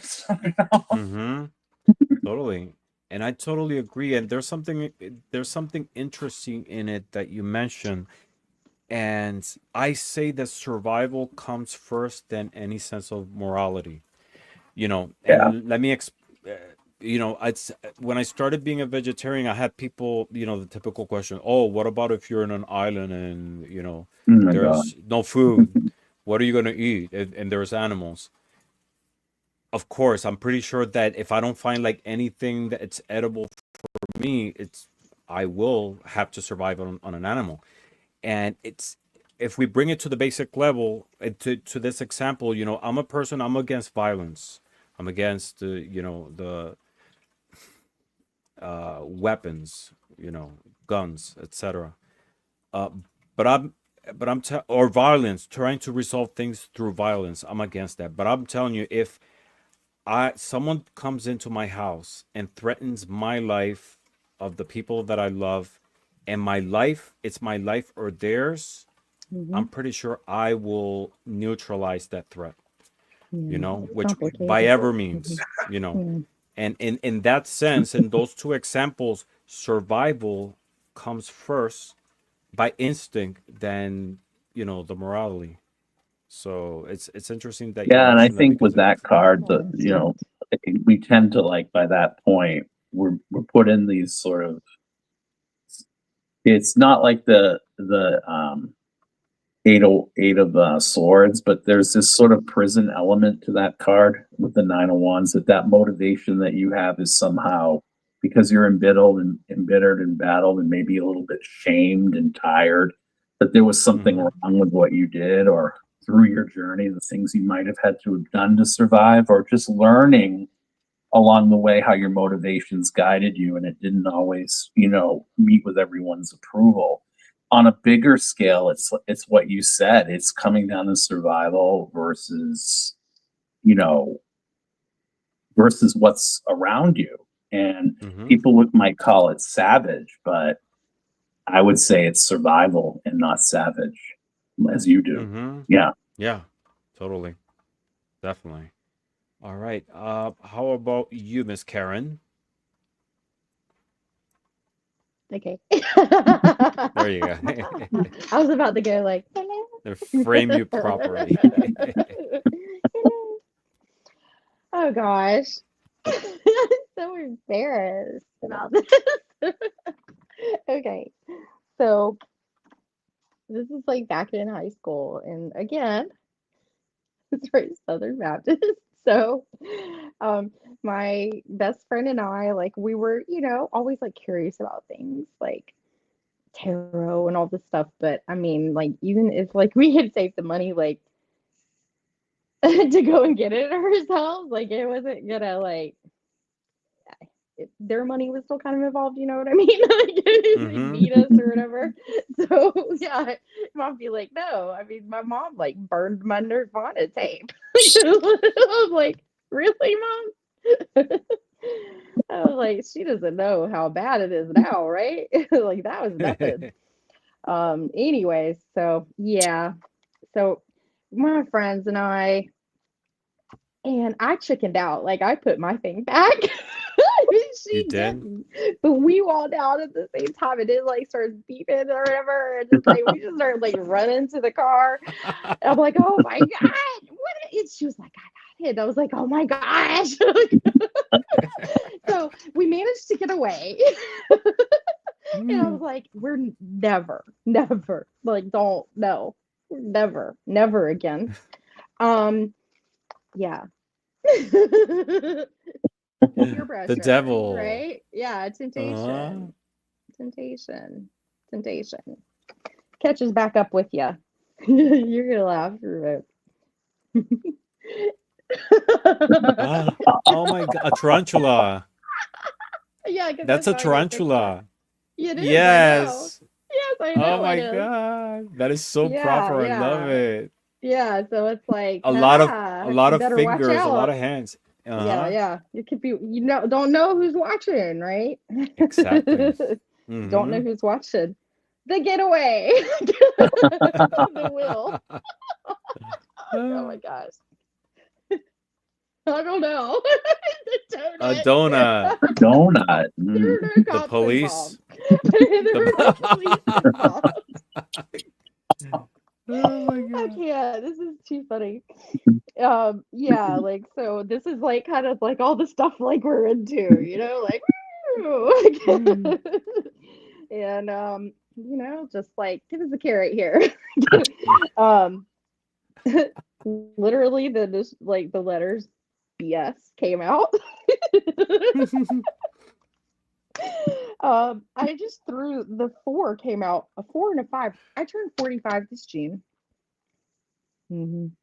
mm-hmm. Totally. And I totally agree. And there's something interesting in it that you mentioned. And I say that survival comes first than any sense of morality. Yeah. And let me it's when I started being a vegetarian, I had people, the typical question, oh, what about if you're in an island and Oh my God. there's no food, what are you going to eat, and there's animals? Of course, I'm pretty sure that if I don't find like anything that's edible for me, I will have to survive on an animal. And it's if we bring it to the basic level, to this example, I'm a person, I'm against violence. I'm against the weapons, guns, etc. Uh, but or violence, trying to resolve things through violence. I'm against that. But I'm telling you, if someone comes into my house and threatens my life of the people that I love, and my life, it's my life or theirs, I'm pretty sure I will neutralize that threat, It's which by complicated. ever means, Yeah. and in that sense, in those two examples, survival comes first by instinct than, the morality. So it's interesting that you Yeah, and I mentioned that think because with that card, Yeah, instinct. we tend to, like, by that point, we're put in these sort of. It's not like the eight of swords, but there's this sort of prison element to that card with the nine of wands. That motivation that you have is somehow because you're embittered and battled, and maybe a little bit shamed and tired that there was something wrong with what you did, or through your journey, the things you might have had to have done to survive, or just learning along the way how your motivations guided you, and it didn't always, meet with everyone's approval. On a bigger scale, it's what you said. It's coming down to survival versus, you know, versus what's around you. And people might call it savage, but I would say it's survival and not savage, as you do. Yeah. Yeah, totally, definitely. All right. How about you, Miss Karen? Okay. There you go. I was about to go like, They frame you properly. oh gosh. I'm so embarrassed about this. Okay. So this is like back in high school. And again, it's very Southern Baptist. So my best friend and I, like we were, always like curious about things like tarot and all this stuff. But I mean, like even if like we had saved the money like to go and get it ourselves, like it wasn't gonna like their money was still kind of involved, you know what I mean? Like they need us or whatever. So yeah, mom be like, no. I mean, my mom like burned my Nirvana tape. I was like, really, mom? I was like, she doesn't know how bad it is now, right? Like that was nothing. Anyways, so yeah. So my friends and I chickened out. Like I put my thing back. You She did? didn't. But we walked out at the same time and it like started beeping or whatever. And just like we just started like running to the car. And I'm like, oh my God, what is she was like, I got it. I was like, oh my gosh. So we managed to get away. And I was like, we're never, like don't no. Never again. Yeah. Peer The pressure, devil. right? Yeah, Uh-huh. temptation catches back up with you. You're gonna laugh through it. Oh my God, a tarantula. Yeah, because I That's a saw your TikTok. tarantula. It is, I know. Yes. Yes, I Oh know my it is. God. That is so Yeah, proper. I love yeah, it. yeah. So it's like, A lot of a haha, lot you of better watch fingers, a lot out. of hands. Yeah, Uh-huh. yeah. You could be, don't know who's watching, right? Exactly. Don't know Mm-hmm. who's watching. The getaway. The will. Oh my gosh. I don't know. The A donut. donut. Donut. There are no The cops police. involved. There are no police The involved. Oh my I God. can't. This is too funny. Yeah, like so this is like kind of like all the stuff like we're into, like woo! And just like give us a carrot here. um Literally like the letters BS came out. I just threw the 4 came out, a 4 and a 5. I turned 45 this June. And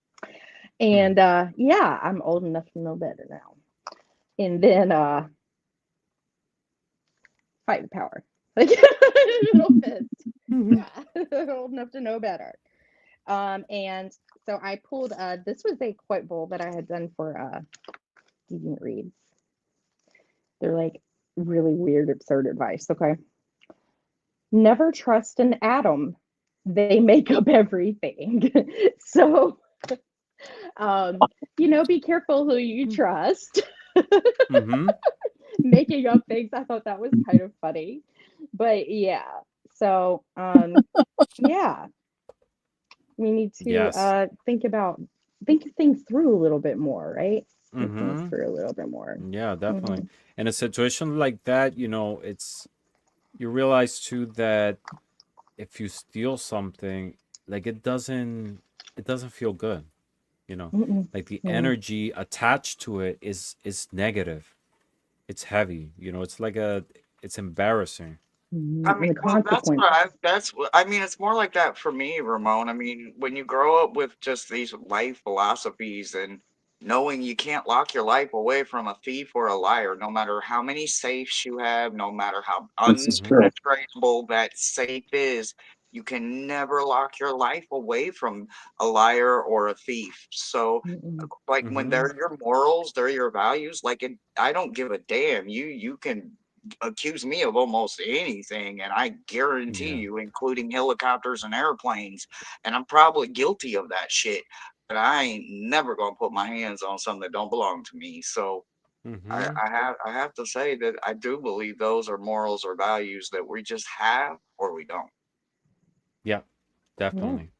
yeah, I'm old enough to know better now. And then fight the power. Like little fist. Yeah. Old enough to know better. And so I pulled this was a quote bowl that I had done for you can read. They're like really weird, absurd advice. Okay. Never trust an atom. They make up everything. So, um, be careful who you trust. Mm-hmm. Making up things. I thought that was kind of funny. But yeah. So, yeah, we need to Yes. think things through a little bit more, right? Think things Mm-hmm. through a little bit more. Yeah, definitely. Hmm. In a situation like that, it's you realize too that if you steal something, like it doesn't feel good, you know. Mm-mm. Like the Mm. energy attached to it is negative. It's heavy, it's embarrassing. I And mean, the well, consequence. I mean, it's more like that for me, Ramon. I mean, when you grow up with just these life philosophies and knowing you can't lock your life away from a thief or a liar, no matter how many safes you have, no matter how This is Mm-hmm. true. unpenetrable that safe is, you can never lock your life away from a liar or a thief. So, Mm-mm. like when Mm-hmm. they're your morals, they're your values. I don't give a damn. You can accuse me of almost anything, and I guarantee Yeah. you, including helicopters and airplanes, and I'm probably guilty of that shit. But I ain't never gonna put my hands on something that don't belong to me. So Mm-hmm. I have to say that I do believe those are morals or values that we just have or we don't. Yeah, Yeah. definitely.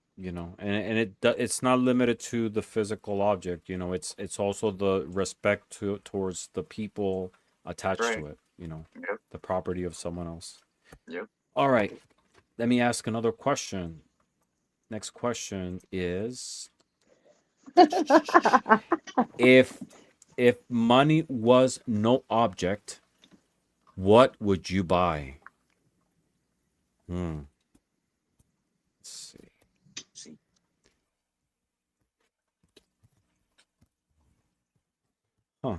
And it's not limited to the physical object. It's also the respect towards the people That's attached right. to it. Yep. The property of someone else. Yep. All right. Let me ask another question. Next question is if if money was no object, what would you buy? Hmm. Let's see. See. Huh.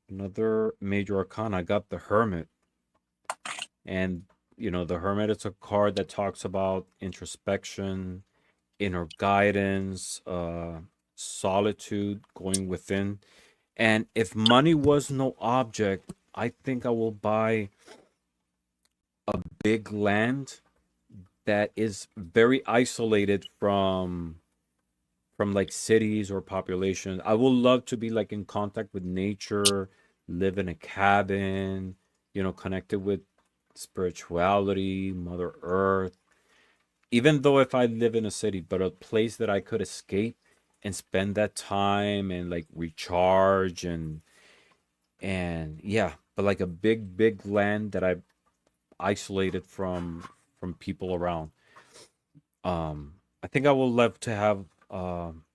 Another major arcana. I got the Hermit. And the Hermit is a card that talks about introspection, inner guidance, solitude, going within. And if money was no object, I think I will buy a big land that is very isolated from like cities or populations. I would love to be like in contact with nature, live in a cabin, connected with spirituality, Mother Earth. Even though if I live in a city, but a place that I could escape and spend that time and like recharge and yeah, but like a big land that I isolated from people around. I think I would love to have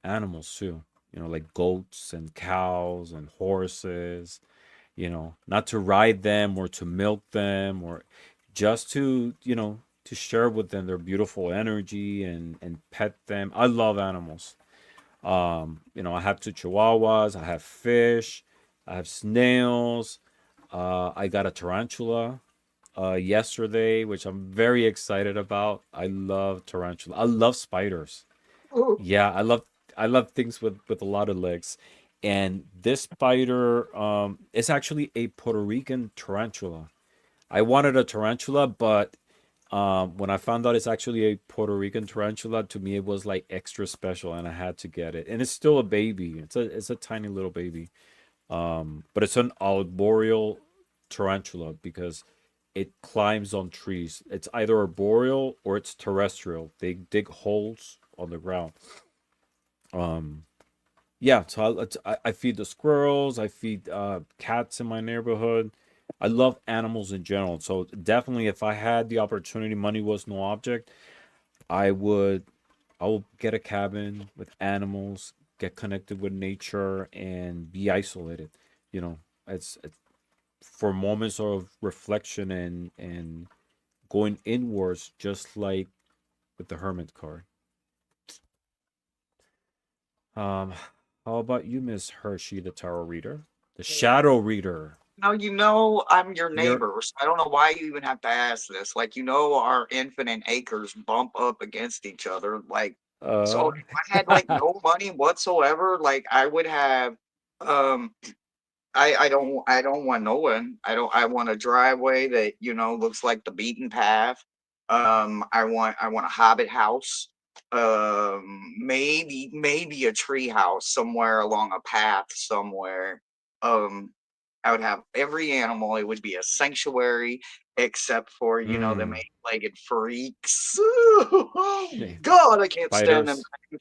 animals too. Like goats and cows and horses. Not to ride them or to milk them or just to share with them their beautiful energy and pet them. I love animals. I have two chihuahuas. I have fish. I have snails. I got a tarantula yesterday, which I'm very excited about. I love tarantula. I love spiders. Ooh. Yeah, I love things with a lot of legs. And this spider is actually a Puerto Rican tarantula. I wanted a tarantula, but when I found out it's actually a Puerto Rican tarantula, to me it was like extra special, and I had to get it. And it's still a baby. It's a tiny little baby. But it's an arboreal tarantula because it climbs on trees. It's either arboreal or it's terrestrial. They dig holes on the ground. Um, yeah, so I feed the squirrels. I feed cats in my neighborhood. I love animals in general. So definitely, if I had the opportunity, money was no object. I would I will get a cabin with animals, get connected with nature, and be isolated. You know, it's for moments of reflection and going inwards, just like with the Hermit card. Um, how about you, Miss Hershey, the tarot reader, the shadow reader? No, I'm your You're neighbor, so I don't know why you even have to ask this. Like, our infinite acres bump up against each other. Like, so uh if I had like no money whatsoever, like I would have, um, I don't want no one. I want a driveway that, you know, looks like the beaten path. I want a hobbit house. Maybe a tree house somewhere along a path somewhere. Um, I would have every animal. It would be a sanctuary, except for, you know, them Mm. eight-legged freaks. Oh Yeah. God, I can't stand them. Spiders.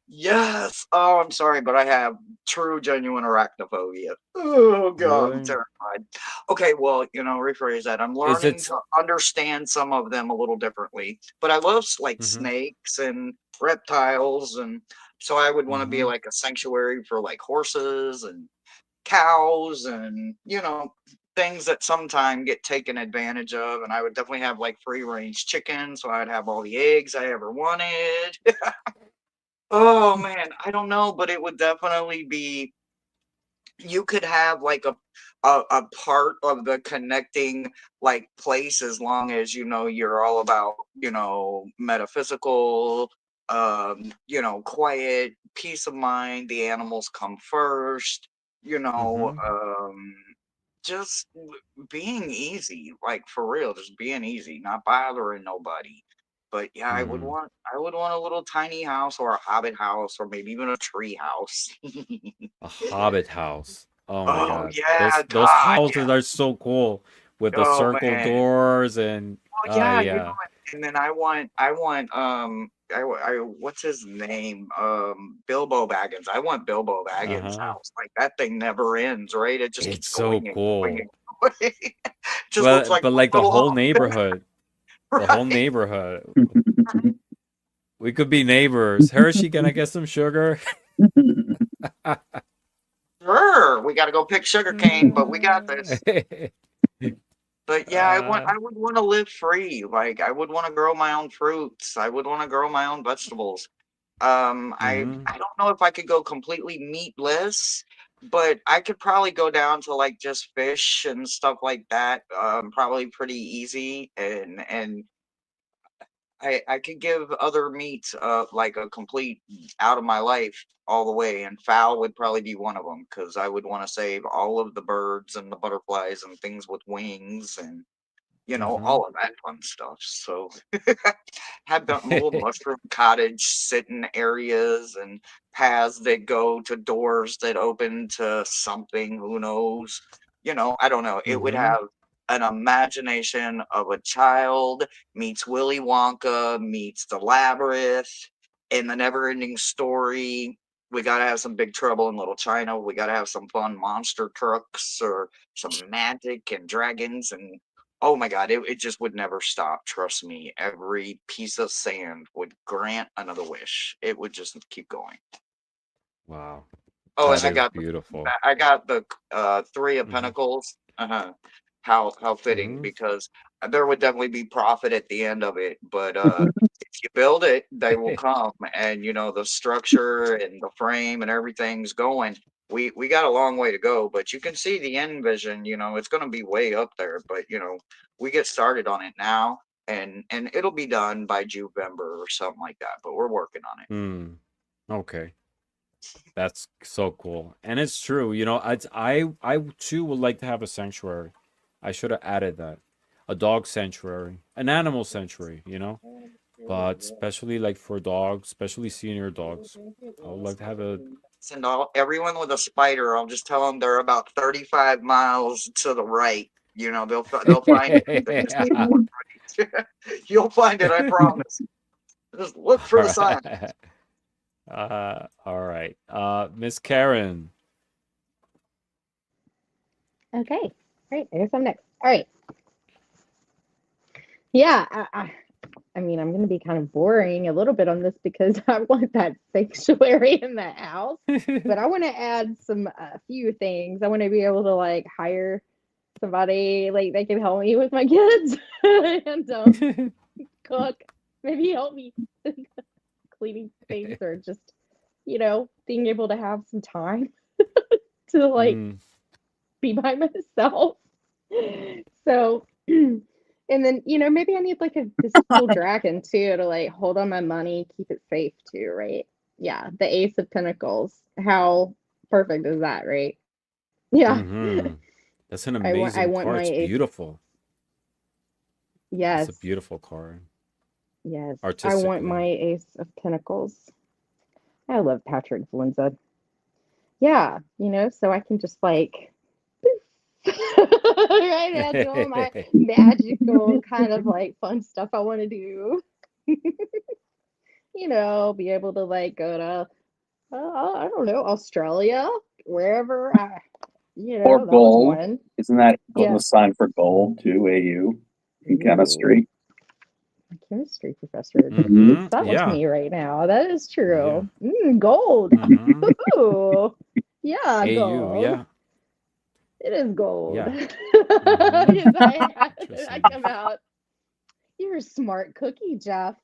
Yes. Oh, I'm sorry, but I have true, genuine arachnophobia. Oh God, I'm Really? terrified. Okay, well, you know, rephrase that. I'm Is learning it? to understand some of them a little differently, but I love like Mm-hmm. snakes and reptiles, and so I would want to be Mm-hmm. like a sanctuary for like horses and cows, and you know, things that sometime get taken advantage of. And I would definitely have like free range chicken, so I'd have all the eggs I ever wanted. Oh man, I don't know, but it would definitely be, you could have like a part of the connecting like place, as long as you know you're all about, you know, metaphysical, you know, quiet, peace of mind, the animals come first, you know, Mm-hmm. just being easy, like for real, just being easy, not bothering nobody. But yeah, Mm. I would want a little tiny house, or a hobbit house, or maybe even a tree house. A hobbit house. Oh my Oh god. yeah, Those God, houses yeah. are so cool with the Oh circle man. doors and Oh yeah, you know yeah. what? And then I want, what's his name? Bilbo Baggins. I want Bilbo Baggins' Uh-huh. house. Like that thing never ends, right? It just It's keeps so going and going cool. and going. Just looks But like but one like the little whole home, neighborhood. The whole right? neighborhood. We could be neighbors. Hershey, can I get some sugar? Sure, we got to go pick sugar cane, but we got this. But yeah, uh, I would want to live free. Like I would want to grow my own fruits. I would want to grow my own vegetables. mhm. I don't know if I could go completely meatless, but I could probably go down to like just fish and stuff like that. Probably pretty easy, and I could give other meats like a complete out of my life all the way, and fowl would probably be one of them, because I would want to save all of the birds and the butterflies and things with wings, and you know, Mhm. all of that fun stuff. So had the little mushroom cottage sitting areas and paths that go to doors that open to something, who knows? You know, I don't know. It would Mhm. have an imagination of a child meets Willy Wonka meets the labyrinth and the never ending story. We got to have some Big Trouble in Little China. We got to have some fun monster trucks, or some magic and dragons, and oh my God, it just would never stop. Trust me. Every piece of sand would grant another wish. It would just keep going. Wow. Oh, and That is beautiful. I got the three of Mhm. pentacles. Uh-huh. How fitting, Mhm. because there would definitely be profit at the end of it. But if you build it, they will come, and you know the structure and the frame and everything's going. We got a long way to go, but you can see the end vision. You know it's going to be way up there, but you know we get started on it now, and it'll be done by Juvember or something like that. But we're working on it. Mm. Okay. That's so cool. And it's true, you know, I too would like to have a sanctuary. I should have added that. A dog sanctuary, an animal sanctuary, you know? But especially like for dogs, especially senior dogs. I would like to have a Send all everyone with a spider. I'll just tell them they're about 35 miles to the right. You know, they'll find you. They just need to look right. You'll find it, I promise. Just look for All the sign. right. All right. Miss Karen. Okay. Great. I guess I'm next. All right. Yeah. I mean, I'm going to be kind of boring a little bit on this because I want that sanctuary in the house, but I want to add some a few things. I want to be able to like hire somebody like they can help me with my kids and cook, maybe help me cleaning things, or just being able to have some time to like Mm, be by myself. So, and then maybe I need like this cool dragon too to like hold on my money, keep it safe too, right? Yeah, the Ace of Pentacles. How perfect is that, right? Yeah. Mm-hmm. That's an I amazing want card. my It's ace. beautiful. It's a Yes. beautiful card, Yes. I want artistically. my ace of pentacles. I love Patrick Valenza. Yeah, so I can just like right now do all my magical kind of like fun stuff I want to do. Be able to like go to I don't know, Australia, wherever Or that was gold. one. Isn't that Yeah. the sign for gold too? AU in Ooh, chemistry. my chemistry professor. Mhm. Mm-hmm. That with Yeah. me right now. That is Yeah. true. Gold. Mm-hmm. Ooh. Yeah, AU. gold. Yeah. It is gold. Yeah. Mm-hmm. Because I Interesting. come out. You're a smart cookie, Jeff.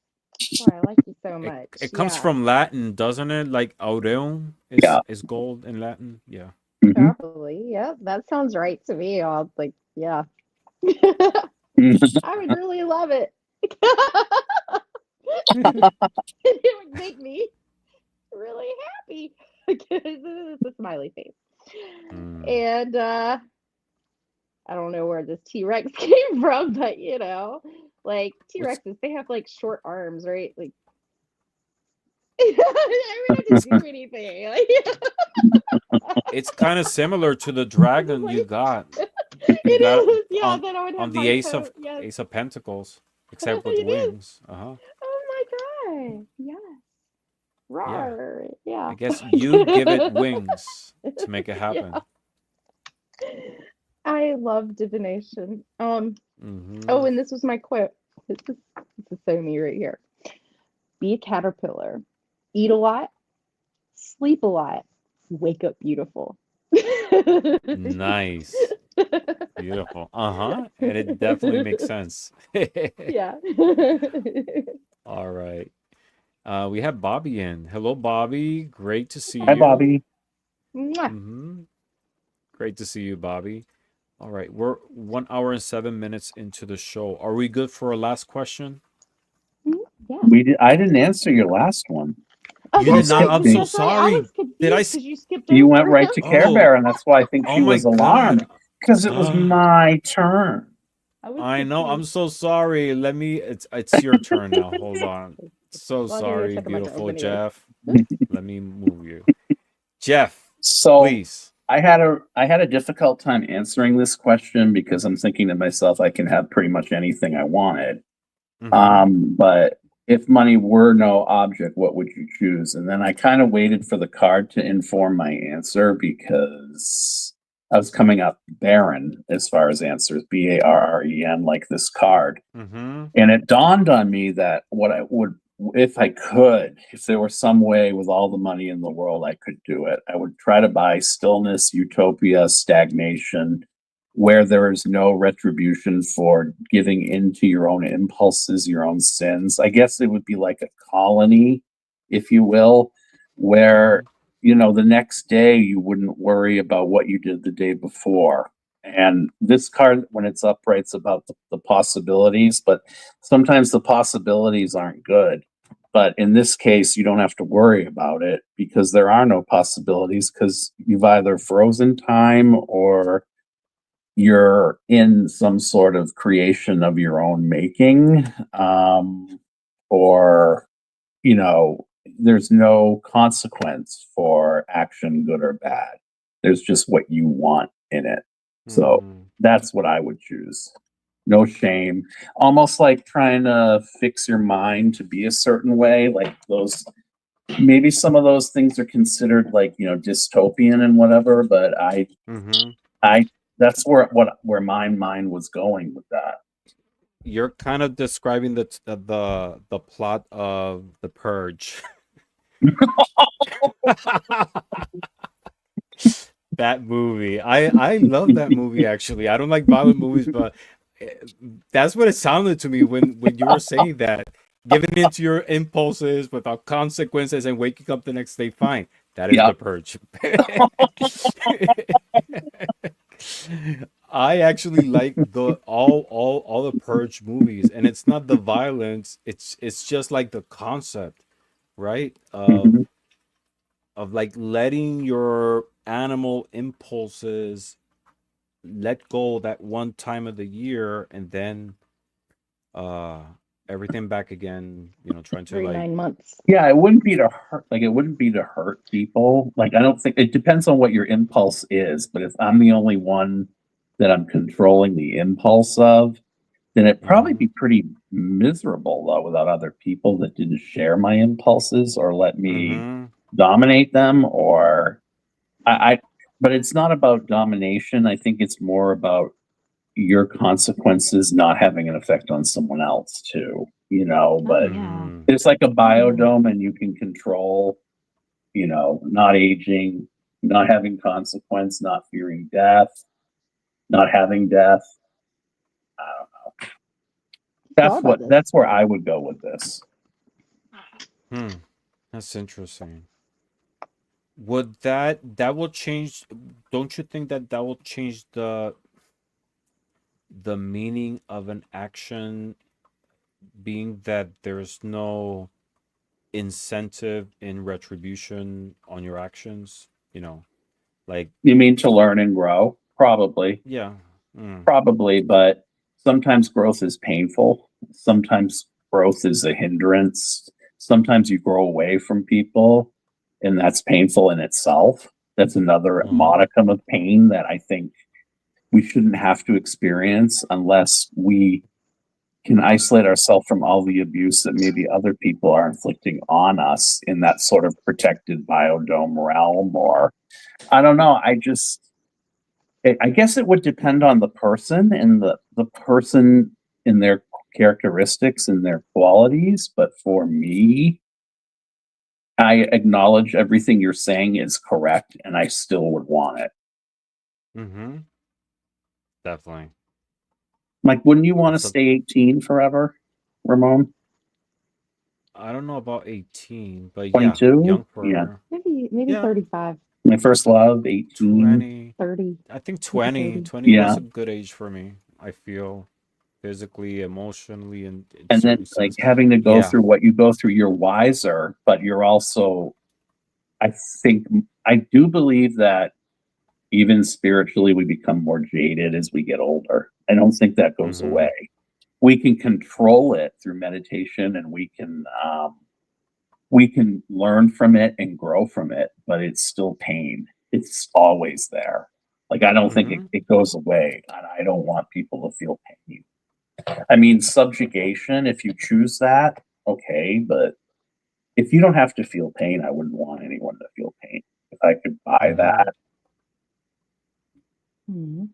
Oh, I like you so It much. it comes Yeah, from Latin, doesn't it? Like aureum Yeah. is gold in Latin. Yeah. Hmm. probably. Yeah, that sounds right to me. I'll like, yeah. I would really love it. It would make me really happy because it's a smiley face. Mm. And I don't know where this T-Rex came from, but like What's T-Rexes, they have like short arms, right? Like I don't have to do anything. it's kind of similar to the dragon you Like, got. You got it is, yeah. on Then I would on have the my coat. Yes, Ace of Pentacles, except with it is. wings. Uh-huh. Oh my god. Yes. Yeah. Rawr. I Yeah. guess you give it wings to make it Yeah. happen. I love divination. Oh, Mm-hmm. and this was my quote. This is so me right here. Be a caterpillar. Eat a lot, sleep a lot, wake up beautiful. Nice. Beautiful. Uh-huh. And it definitely makes sense. Yeah. All right. We have Bobby in. Hello, Bobby. Great to see Hi, you. Bobby. Mwah. Mm-hmm. Great to see you, Bobby. All right. We're 1 hour and 7 minutes into the show. Are we good for a last question? Yeah. I didn't answer your last one. Oh, You You did that's not. right. I'm skipped so me. That's right. I sorry. was Did I? confused because you skipped You went over right him. to Care Oh, Bear, and that's why I think oh she my was alarmed God. because it was my turn. I was I know. I'm confused. so sorry. Let me. It's your turn now. Hold on. So Well, I'll give you a sorry, second mic beautiful open Jeff. Let me move you, Jeff. So Please. I had a difficult time answering this question because I'm thinking to myself I can have pretty much anything I wanted. Mm-hmm. But if money were no object, what would you choose? And then I kind of waited for the card to inform my answer because I was coming up barren as far as answers, Barren, like this card. Mm-hmm. And it dawned on me that what I would, if I could, if there were some way with all the money in the world I could do it, I would try to buy stillness, utopia, stagnation, where there is no retribution for giving into your own impulses, your own sins. I guess it would be like a colony, if you will, where, Mm-hmm. the next day you wouldn't worry about what you did the day before. And this card, when it's upright, it's about the possibilities, but sometimes the possibilities aren't good. But in this case, you don't have to worry about it because there are no possibilities because you've either frozen time or you're in some sort of creation of your own making, or there's no consequence for action, good or bad. There's just what you want in it. So Mm-hmm. that's what I would choose. No shame. Almost like trying to fix your mind to be a certain way. Like those, maybe some of those things are considered like, dystopian and whatever, but Mm-hmm. I, that's where my mind was going with that. You're kind of describing the plot of The Purge. That movie. I love that movie actually. I don't like violent movies, but eh, that's what it sounded to me when you were saying that. Giving into your impulses without consequences and waking up the next day fine. That is Yeah. The Purge. I actually like the all the Purge movies, and it's not the violence. It's just like the concept, right? Of Mhm. of like letting your animal impulses let go that one time of the year, and then uh everything back again, trying to Every like 9 months. Yeah, it wouldn't be to hurt. Like, it wouldn't be to hurt people. Like, I don't think it depends on what your impulse is. But if I'm the only one that I'm controlling the impulse of, then it'd probably Mhm. be pretty miserable though without other people that didn't share my impulses or let me Mhm. dominate them. Or I but it's not about domination. I think it's more about your consequences not having an effect on someone else too. Oh But yeah. Mhm. it's like a Oh yeah. biodome and you can control, not aging, not having consequence, not fearing death, not having death. I don't know. Thought about this. That's where I would go with this. Hmm. That's interesting. Would that will change? Don't you think that will change the meaning of an action, being that there's no incentive in retribution on your actions? Like, You mean to learn and grow? Probably. yeah. Mm. Probably, but sometimes growth is painful. Sometimes growth is a hindrance. Sometimes you grow away from people, and that's painful in itself. That's another Mhm. modicum of pain that I think we shouldn't have to experience unless we can isolate ourselves from all the abuse that maybe other people are inflicting on us in that sort of protected biodome realm. Or I don't know. I guess it would depend on the person and the person in their characteristics and their qualities. But for me, I acknowledge everything you're saying is correct, and I still would want it. Mhm. Definitely. Like, wouldn't you want to That's a. stay 18 forever, Ramon? I don't know about 18, but yeah, 22? young Yeah. forever. Maybe Yeah, 35, My first love, 18. 20. 30, I think maybe 20. 30. 20 Yeah. was a good age for me. I feel physically, emotionally, and in And certain then, like, sense. having to go Yeah. through what you go through, you're wiser, but you're also, I think, I do believe that even spiritually, we become more jaded as we get older. I don't think that goes Mhm. away. We can control it through meditation, and we can learn from it and grow from it, but it's still pain. It's always there. Like, I don't think Mhm. it goes away. And I don't want people to feel pain. I mean, subjugation, if you choose that, okay, but if you don't have to feel pain, I wouldn't want anyone to feel pain. If I could buy Mhm. that Hmm.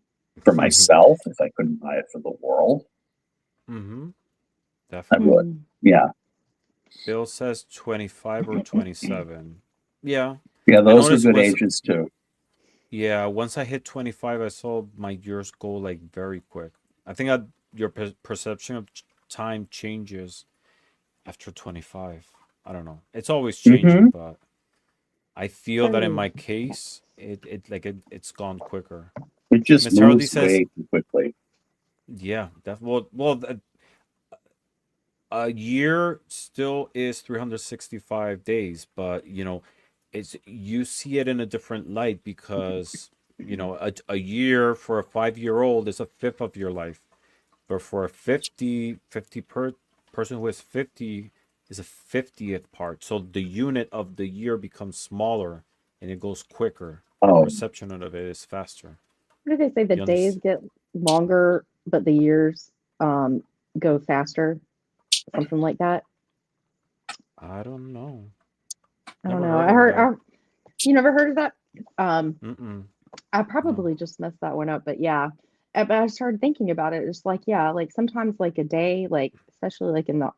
for myself, if I couldn't buy it for the world, Mhm. I would. Definitely. Hmm. Yeah. Bill says 25 or 27. Yeah. Yeah, I those are noticed good once. ages too. Yeah, once I hit 25, I saw my years go like very quick. I think your perception of time changes after 25. I don't know. It's always changing, Hmm. but I feel that in So my case, it's gone quicker. It just Miss Haroldy moves says, way too quickly. yeah, a year still is 365 days, but it's you see it in a different light because a year for a 5-year-old is a fifth of your life, but for a 50 person who is 50 is a 50th part. So the unit of the year becomes smaller and it goes quicker. Your Oh, perception of it is faster. what do they say? The You days understand? get longer, but the years um go faster. Something like that. I don't know. I don't Never know. heard of that. You never heard of that? Um, Mm-mm. I No. probably just messed that one up, but yeah. But I started thinking about it. It's like, yeah, like sometimes like a day, like especially like in the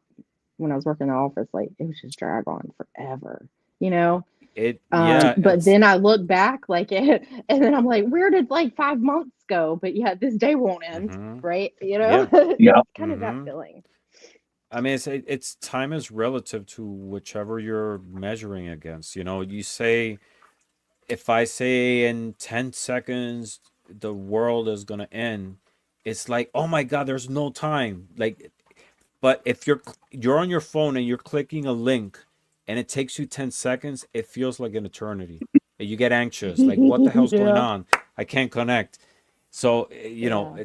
when I was working in the office, like it was just drag on forever, you know? Yeah, But it's. then I look back like it, and then I'm like, where did like 5 months go? But yeah, this day won't end, Mm-hmm. right? Yeah. yeah. It's kind of that Mm-hmm. feeling. I mean, it's time is relative to whichever you're measuring against. You say, if I say in 10 seconds the world is gonna end, it's like, oh my God, there's no time. Like, but if you're on your phone and you're clicking a link and it takes you 10 seconds, it feels like an eternity. And you get anxious, like what the hell's going Yeah. on? I can't connect. So, Yeah.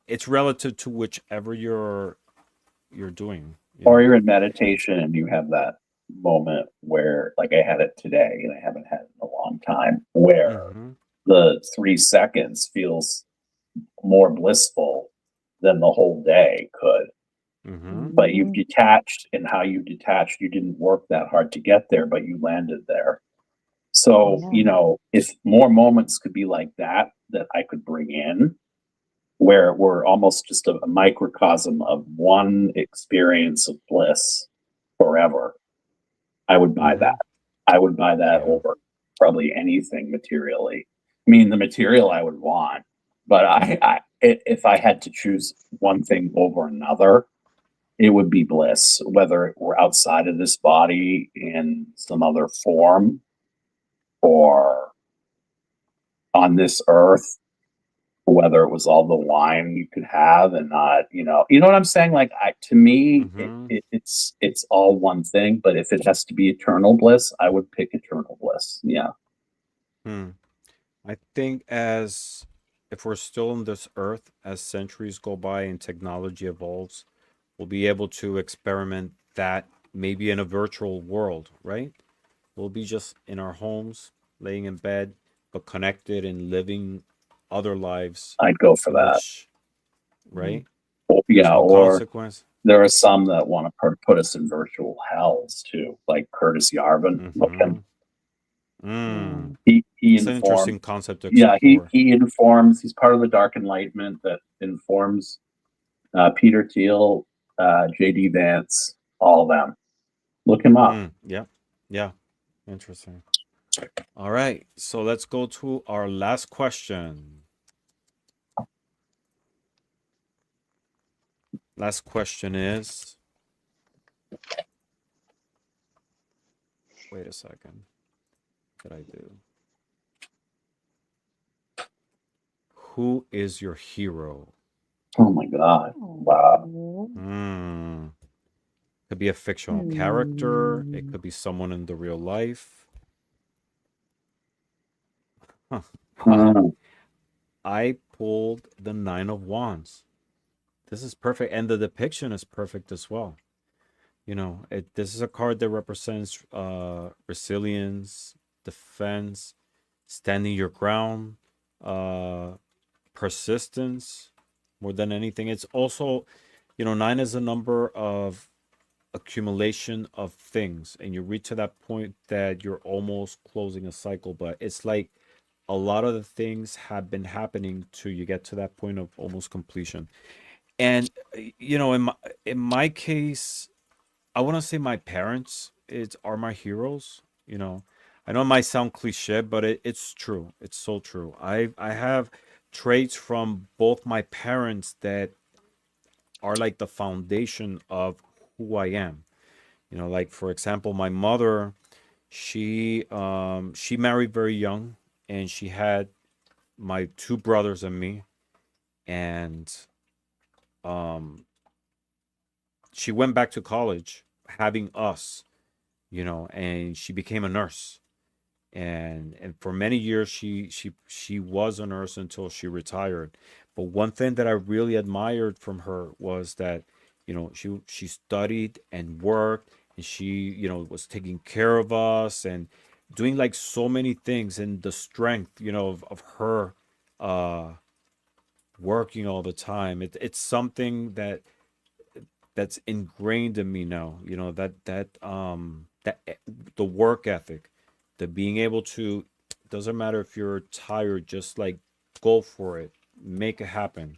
it's relative to whichever you're doing, Or you're in meditation and you have that moment where, like I had it today, and I haven't had it in a long time, where Mm-hmm. the 3 seconds feels more blissful than the whole day could. Mm-hmm. But you've detached, and how you detached, you didn't work that hard to get there, but you landed there. So, Yeah. if more moments could be like that, that I could bring in, where we're almost just a microcosm of one experience of bliss forever, I would buy Mm-hmm. that. I would buy that Yeah. over probably anything materially. I mean, the material I would want, but if I had to choose one thing over another, it would be bliss, whether we're outside of this body in some other form or on this earth, whether it was all the wine you could have and not, you know what I'm saying? Like, to me, Mm-hmm. it's all one thing. But if it has to be eternal bliss, I would pick eternal bliss. Yeah. Hmm. I think as if we're still on this earth, as centuries go by and technology evolves, we'll be able to experiment that maybe in a virtual world, right? We'll be just in our homes, laying in bed, but connected and living other lives I'd go for in that. which, right? There's Yeah. no Or consequence. there are some that want to put us in virtual hells too, like Curtis Yarvin. Mm-hmm. Mm. He It's an informed. interesting concept to Yeah, he explore. he informs. He's part of the Dark Enlightenment that informs Peter Thiel, J.D. Vance, all of them. Look him up. Yeah. Yeah. Interesting. All right. So let's go to our last question. Last question is, wait a second. What did I do? Who is your hero? Oh my God! Wow. Oh. Hmm. Could be a fictional character. It Hmm. could be someone in the real life. Huh. Wow. Mm, I pulled the Nine of Wands. This is perfect. And the depiction is perfect as well. This is a card that represents resilience, defense, standing your ground, uh, persistence more than anything. It's also, nine is a number of accumulation of things, and you reach to that point that you're almost closing a cycle, but it's like a lot of the things have been happening to you get to that point of almost completion. And in my case, I want to say my parents are my heroes. I know it might sound cliche, but it's true. It's so true. I have traits from both my parents that are like the foundation of who I am. Like for example, my mother, she married very young, and she had my two brothers and me, and um she went back to college having us, and she became a nurse. And for many years she was a nurse until she retired. But one thing that I really admired from her was that she studied and worked, and she was taking care of us and doing like so many things, and the strength of her uh working all the time. It's something that's ingrained in me now, the work ethic, the being able to, doesn't matter if you're tired, just like go for it, make it happen.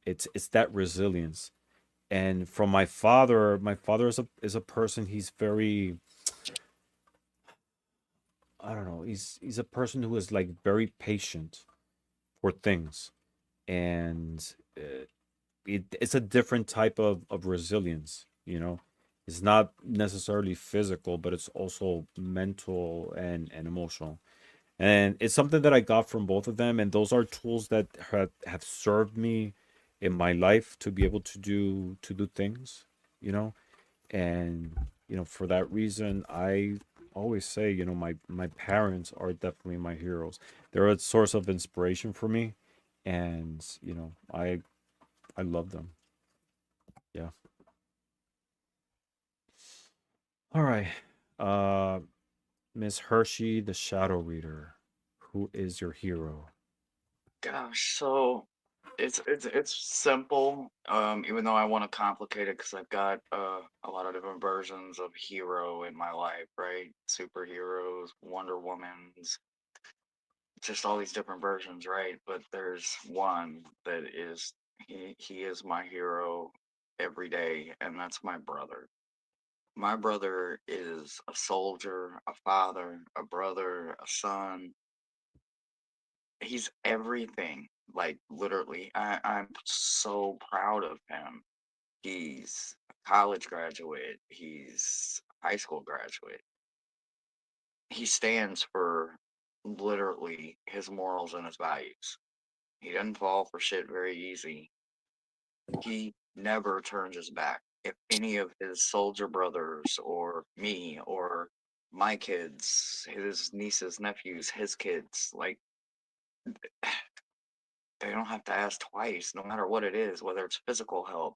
It's that resilience. And from my father is a person, he's very, I don't know, he's a person who is like very patient for things. And it's a different type of resilience. It's not necessarily physical, but it's also mental and emotional. And it's something that I got from both of them, and those are tools that have served me in my life to be able to do things, you know and for that reason, I always say, my parents are definitely my heroes. They're a source of inspiration for me, and I love them. Yeah. All right. Uh, Miss Hershe, the Shadow Reader. Who is your hero? Gosh, so it's simple. Even though I want to complicate it because I've got a lot of different versions of hero in my life, right? Superheroes, Wonder Woman's, just all these different versions, right? But there's one that is he is my hero every day, and that's my brother. My brother is a soldier, a father, a brother, a son. He's everything. Like literally, I'm so proud of him. He's a college graduate. He's a high school graduate. He stands for literally his morals and his values. He doesn't fall for shit very easy. He never turns his back. If any of his soldier brothers or me or my kids, his nieces, nephews, his kids, like they don't have to ask twice, no matter what it is, whether it's physical help.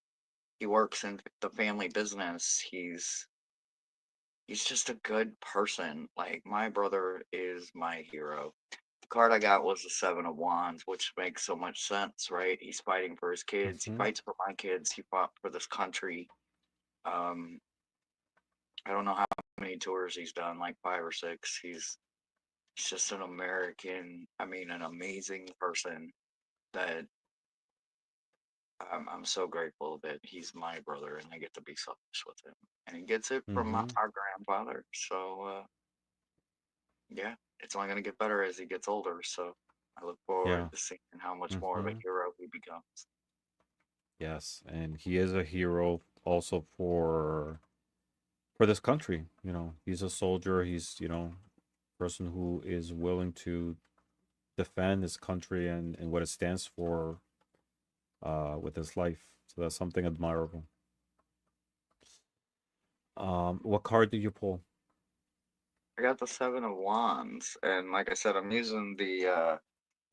He works in the family business. He's just a good person. Like my brother is my hero. The card I got was the Seven of Wands, which makes so much sense, right? He's fighting for his kids. He Hmm. fights for my kids. He fought for this country. Um, I don't know how many tours he's done, like 5 or 6. He's just an American. I mean, an amazing person that I'm so grateful that he's my brother and I get to be selfish with him. And he gets it from Hmm. our grandfather. So, yeah, it's only going to get better as he gets older. So I look forward Yeah. to seeing how much more of a Hmm. hero he becomes. Yes, and he is a hero also for this country. He's a soldier. He's person who is willing to defend his country and what it stands for with his life. So that's something admirable. What card did you pull? I got the Seven of Wands. And like I said, I'm using the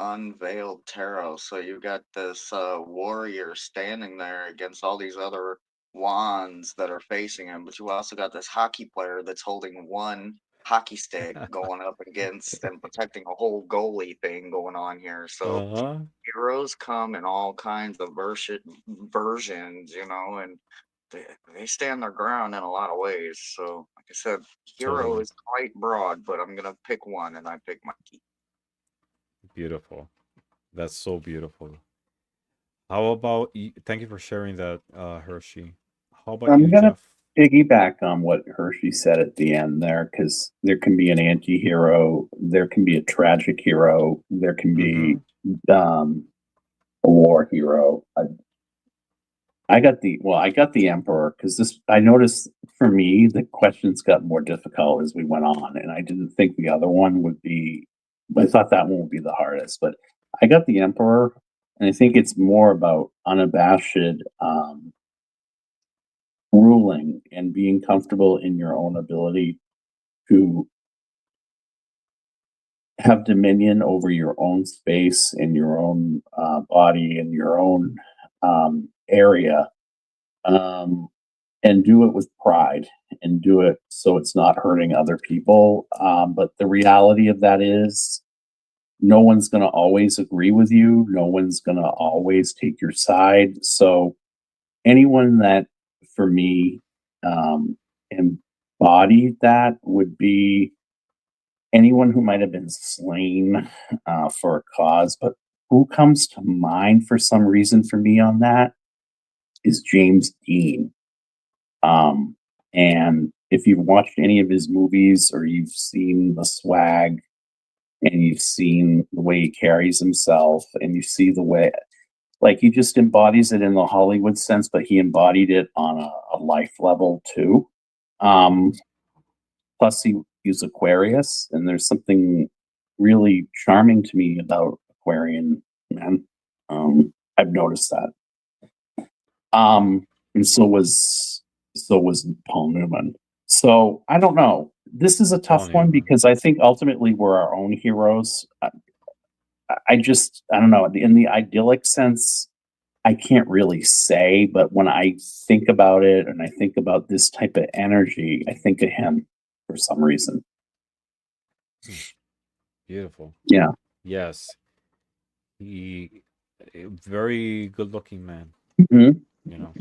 unveiled tarot. So you've got this warrior standing there against all these other wands that are facing him, but you also got this hockey player that's holding one hockey stick going up against and protecting a whole goalie thing going on here. So Uh-huh. heroes come in all kinds of versions, and they, they stand their ground in a lot of ways. So, like I said, hero Totally. is quite broad, but I'm gonna pick one, and I pick Mikey. Beautiful. That's so beautiful. How about you? Thank you for sharing that, Hershey. How about I'm you, gonna Jeff? piggyback on what Hershey said at the end there, because there can be an anti-hero, there can be a tragic hero, there can Mm-hmm. be um, a war hero. I got the Emperor because this. I noticed for me the questions got more difficult as we went on, and I didn't think the other one would be. I thought that one would be the hardest, but I got the Emperor, and I think it's more about unabashed ruling and being comfortable in your own ability to have dominion over your own space and your own body and your own area, um, and do it with pride and do it so it's not hurting other people. But the reality of that is, no one's going to always agree with you. No one's going to always take your side. So anyone that, for me, embodied that would be anyone who might have been slain for a cause. But who comes to mind for some reason for me on that is James Dean. And if you've watched any of his movies or you've seen the swag and you've seen the way he carries himself and you see the way, like, he just embodies it in the Hollywood sense, but he embodied it on a life level too. Um, Plus, he's Aquarius, and there's something really charming to me about Aquarian men. I've noticed that. And so was Paul Newman. So I don't know. This is a tough Telling you, one man. because I think ultimately we're our own heroes. I don't know. In the idyllic sense, I can't really say, but when I think about it and I think about this type of energy, I think of him for some reason. Beautiful. Yeah. Yes. He a very good looking man, hmm you know.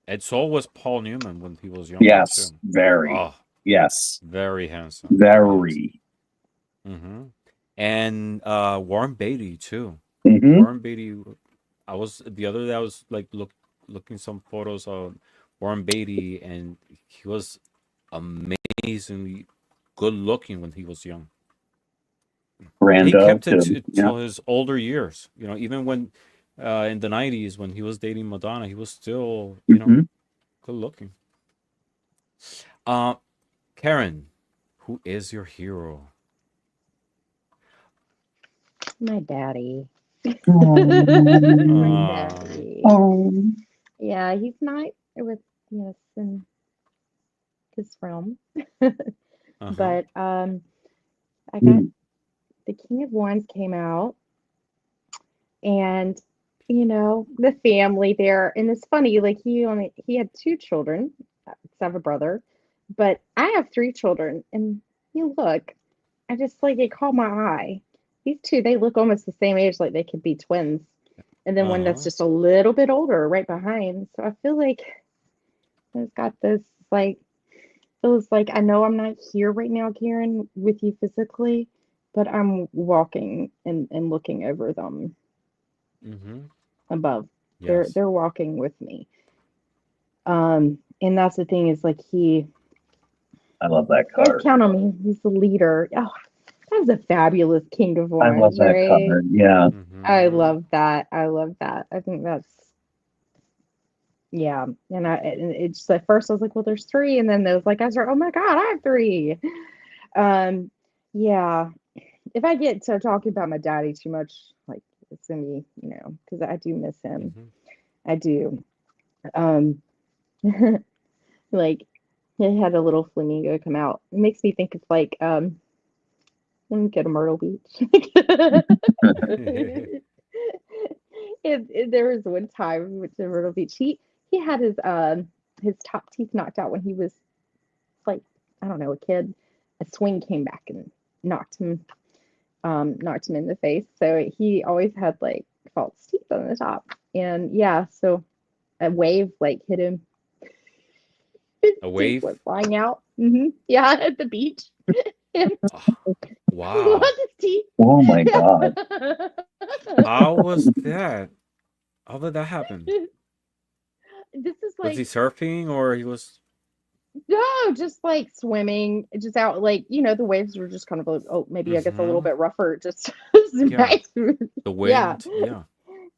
And so was Paul Newman when he was younger Yes. too. Very. Oh, Yes. very handsome. Very. And Warren Beatty too. hmm Warren Beatty. I was the other day. I was like looking some photos of Warren Beatty, and he was amazingly good looking when he was young. And he Brando kept it too. Yeah. till his older years. You know, even when in the '90s when he was dating Madonna, he was still hmm good looking. Uh, Karen, who is your hero? My daddy. My Uh, daddy. Oh. Yeah, he's not with us in his realm. uh-huh. But I got Mm. the King of Wands came out, and the family there, and it's funny, like he had two children. 'Cause I have a brother, but I have three children, and look, I just like it caught my eye. These two, they look almost the same age, like they could be twins. And then one that's Uh-huh. just a little bit older right behind. So I feel like it's got this like feels like I know I'm not here right now, Karen, with you physically, but I'm walking and looking over them Mm-hmm. above. They're Yes. they're walking with me. And that's the thing is like I love that guys card. count on me. He's the leader. Oh, that's a fabulous King of I love Wands, that right? card. Yeah. I Mm-hmm. love that. I love that. I think that's yeah. And it's just at first I was like, well, there's three, and then there was like I was like, oh my God, I have three. Um, yeah. If I get to talking about my daddy too much, like it's gonna be, because I do miss him. Mm-hmm. I do. Um, like he had a little flamingo come out. It makes me think of like let me go to Myrtle Beach. There was one time we went to Myrtle Beach. He had his top teeth knocked out when he was like I don't know a kid. A swing came back and knocked him in the face. So he always had like false teeth on the top. And yeah, so a wave like hit him. His A teeth wave? went flying out. Yeah, at the beach. And Ah, he lost wow. his teeth. Oh my God. How was that? How did that happen? This is Was he like surfing or he was? no, just like swimming, just out like the waves were just kind of like, oh maybe I guess a little Mm-hmm. bit rougher, just Yeah. smack. The Yeah, wind. Yeah.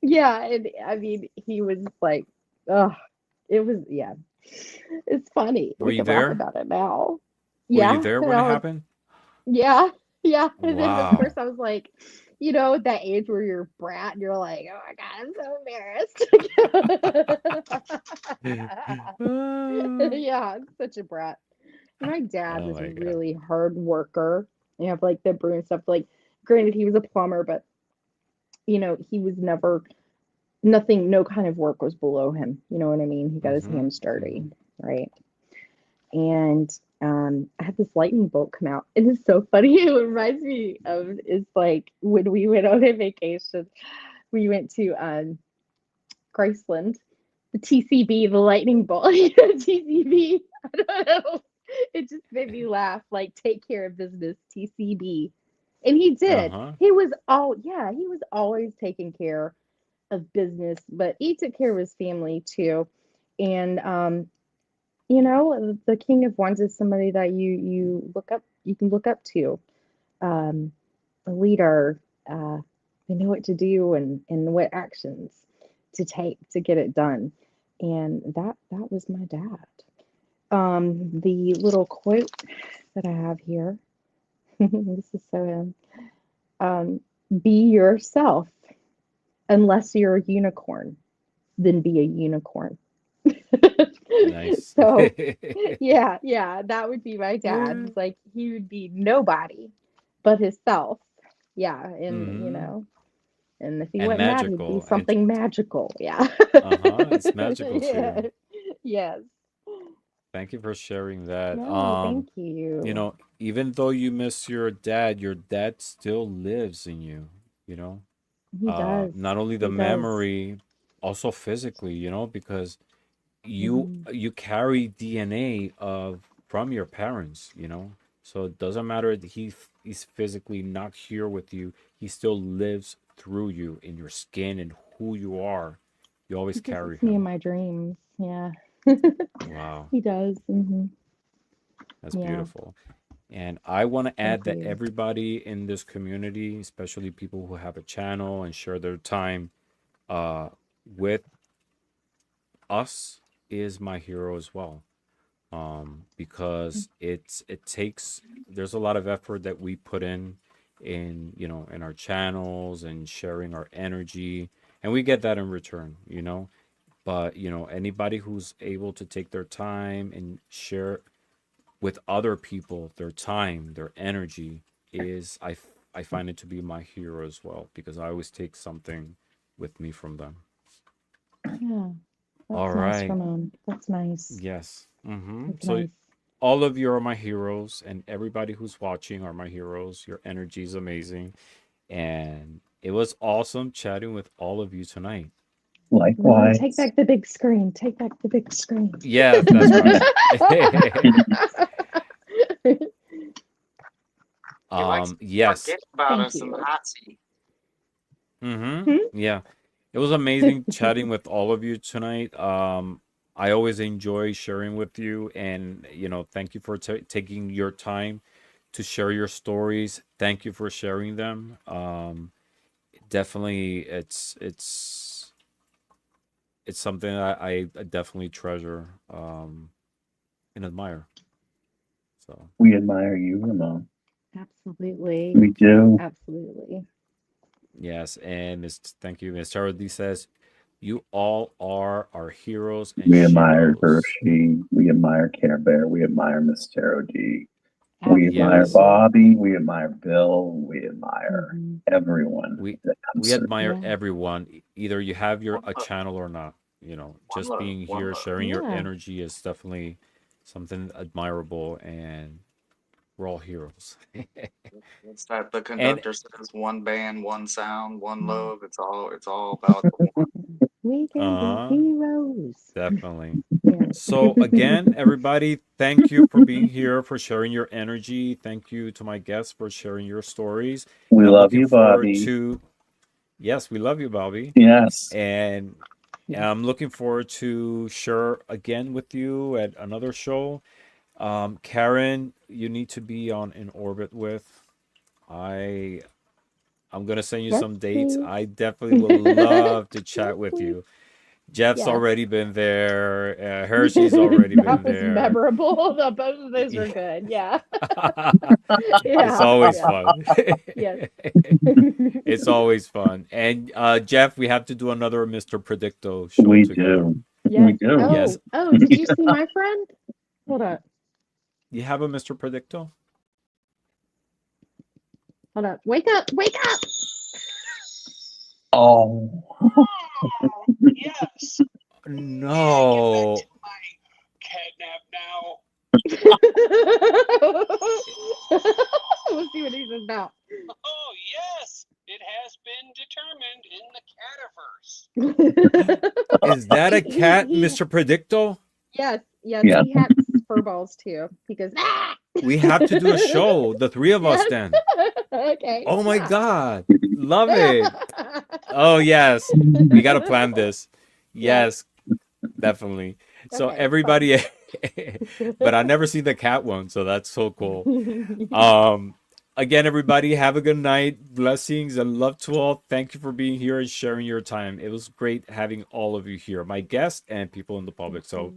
yeah, and I mean he was like, oh, it was yeah, it's funny. Were We you can laugh there? about it now. Were you Yeah, there and when it I was happened? yeah, yeah, and then of course Wow. I was like, that age where you're a brat and you're like, oh my God, I'm so embarrassed. Oh Yeah, I'm such a brat. My dad was a my God. really hard worker. You have like the brew and stuff. Like, granted, he was a plumber, but he was never nothing. No kind of work was below him. You know what I mean? He got his Mm-hmm. hands Mm-hmm. dirty, right? And I had this lightning bolt come out. And it's so funny. It reminds me of is like when we went on a vacation. We went to Graceland, the TCB, the lightning bolt, TCB. I don't know. It just made me laugh. Like, take care of business, TCB. And he did. Uh-huh. He was always taking care of business, but he took care of his family too. And the King of Wands is somebody that you can look up to. A leader, they know what to do and what actions to take to get it done. And that was my dad. The little quote that I have here. This is so him. Be yourself. Unless you're a unicorn, then be a unicorn. Nice. So yeah, that would be my dad. He's like, he would be nobody but himself. Yeah, and Hmm. and if he And went mad, he'd be magical. And something magical. Yeah. it's magical Yeah. too. Yes. Thank you for sharing that. No, thank You you. know, even though you miss your dad still lives in you, you know. He does. Not only the He does. memory, also physically, you know, because Mhm. you carry DNA of from your parents, you know. So it doesn't matter that he's physically not here with you, he still lives through you in your skin and who you are. You always He carry visits me in him. my dreams. Yeah. Wow, He does. that's Yeah. beautiful. And I want to Thank add that you. everybody in this community, especially people who have a channel and share their time uh, with us, is my hero as well. Because it takes there's a lot of effort that we put in you know in our channels and sharing our energy, and we get that in return, you know. But you know anybody who's able to take their time and share with other people their time, their energy is I find it to be my hero as well because I always take something with me from them. Yeah. All That's nice, right. Ramon. That's nice. Yes. That's So nice. all of you are my heroes, and everybody who's watching are my heroes. Your energy is amazing, and it was awesome chatting with all of you tonight. Ramon, take Likewise. back the big screen. Take back the big screen. Yes, that's right. He likes to Yes. forget about Thank us in the you. hot seat. Hmm? Yeah. It was amazing chatting with all of you tonight. I always enjoy sharing with you, and you know, thank you for taking your time to share your stories. Thank you for sharing them. Definitely, it's something I definitely treasure and admire. So We admire you, Ramon. Absolutely. We do. Absolutely. yes, and thank you, Miss Tara D says, you all are our heroes and We admire sheroes. Hershe. We admire Care Bear. We admire Miss Tarot D. We admire Yes, Absolutely. Bobby. We admire Bill. We admire Hmm. everyone we that we comes through. admire Yeah. everyone. Either you have your One a love, channel or not. You know, one just love, being one here, love. sharing your Yeah. energy is definitely something admirable, and we're all heroes. It's that the And conductor says one band, one sound, one Mm. love. It's all about the one. We can be uh heroes. definitely. Yeah. So again, everybody, thank you for being here, for sharing your energy. Thank you to my guests for sharing your stories. We And I'm love looking you, forward Bobby. to, yes, we love you, Bobby. Yes. And Yes. I'm looking forward to share again with you at another show. Karen, you need to be on in orbit with. I I'm gonna send you Yes, some dates. please. I definitely would love to Yes, chat with please. you. Jeff's Yeah. already been there. Hershey's already That been was there. memorable. Both of those were good. Yeah. It's Yeah. always Yeah. fun. Yes. It's always fun. And Jeff, we have to do another Mr. Predicto show We together. do. We Yes. do. Yes. Oh, did you see my friend? Hold up. You have a Mr. Predicto? Hold up. Wake up. Wake up. Oh. Oh, yes. May I get back to No. my catnap now? We'll see what he says now. Oh, yes. It has been determined in the cataverse. Is that a cat, He Mr. Predicto? yes, yes, Yeah. he has fur balls too. He goes, ah! We have to do a show, the three of us Yes. then. Okay. Oh my Yeah. God. Love it. Oh, yes. We got to plan this. Yes. Yes, definitely. So Okay. Fun. everybody, but I never seen the cat one, so that's so cool. Um, Again, everybody, have a good night. Blessings and love to all. Thank you for being here and sharing your time. It was great having all of you here, my guests and people in the public. So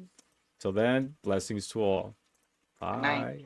till then, blessings to all. Good night. Bye.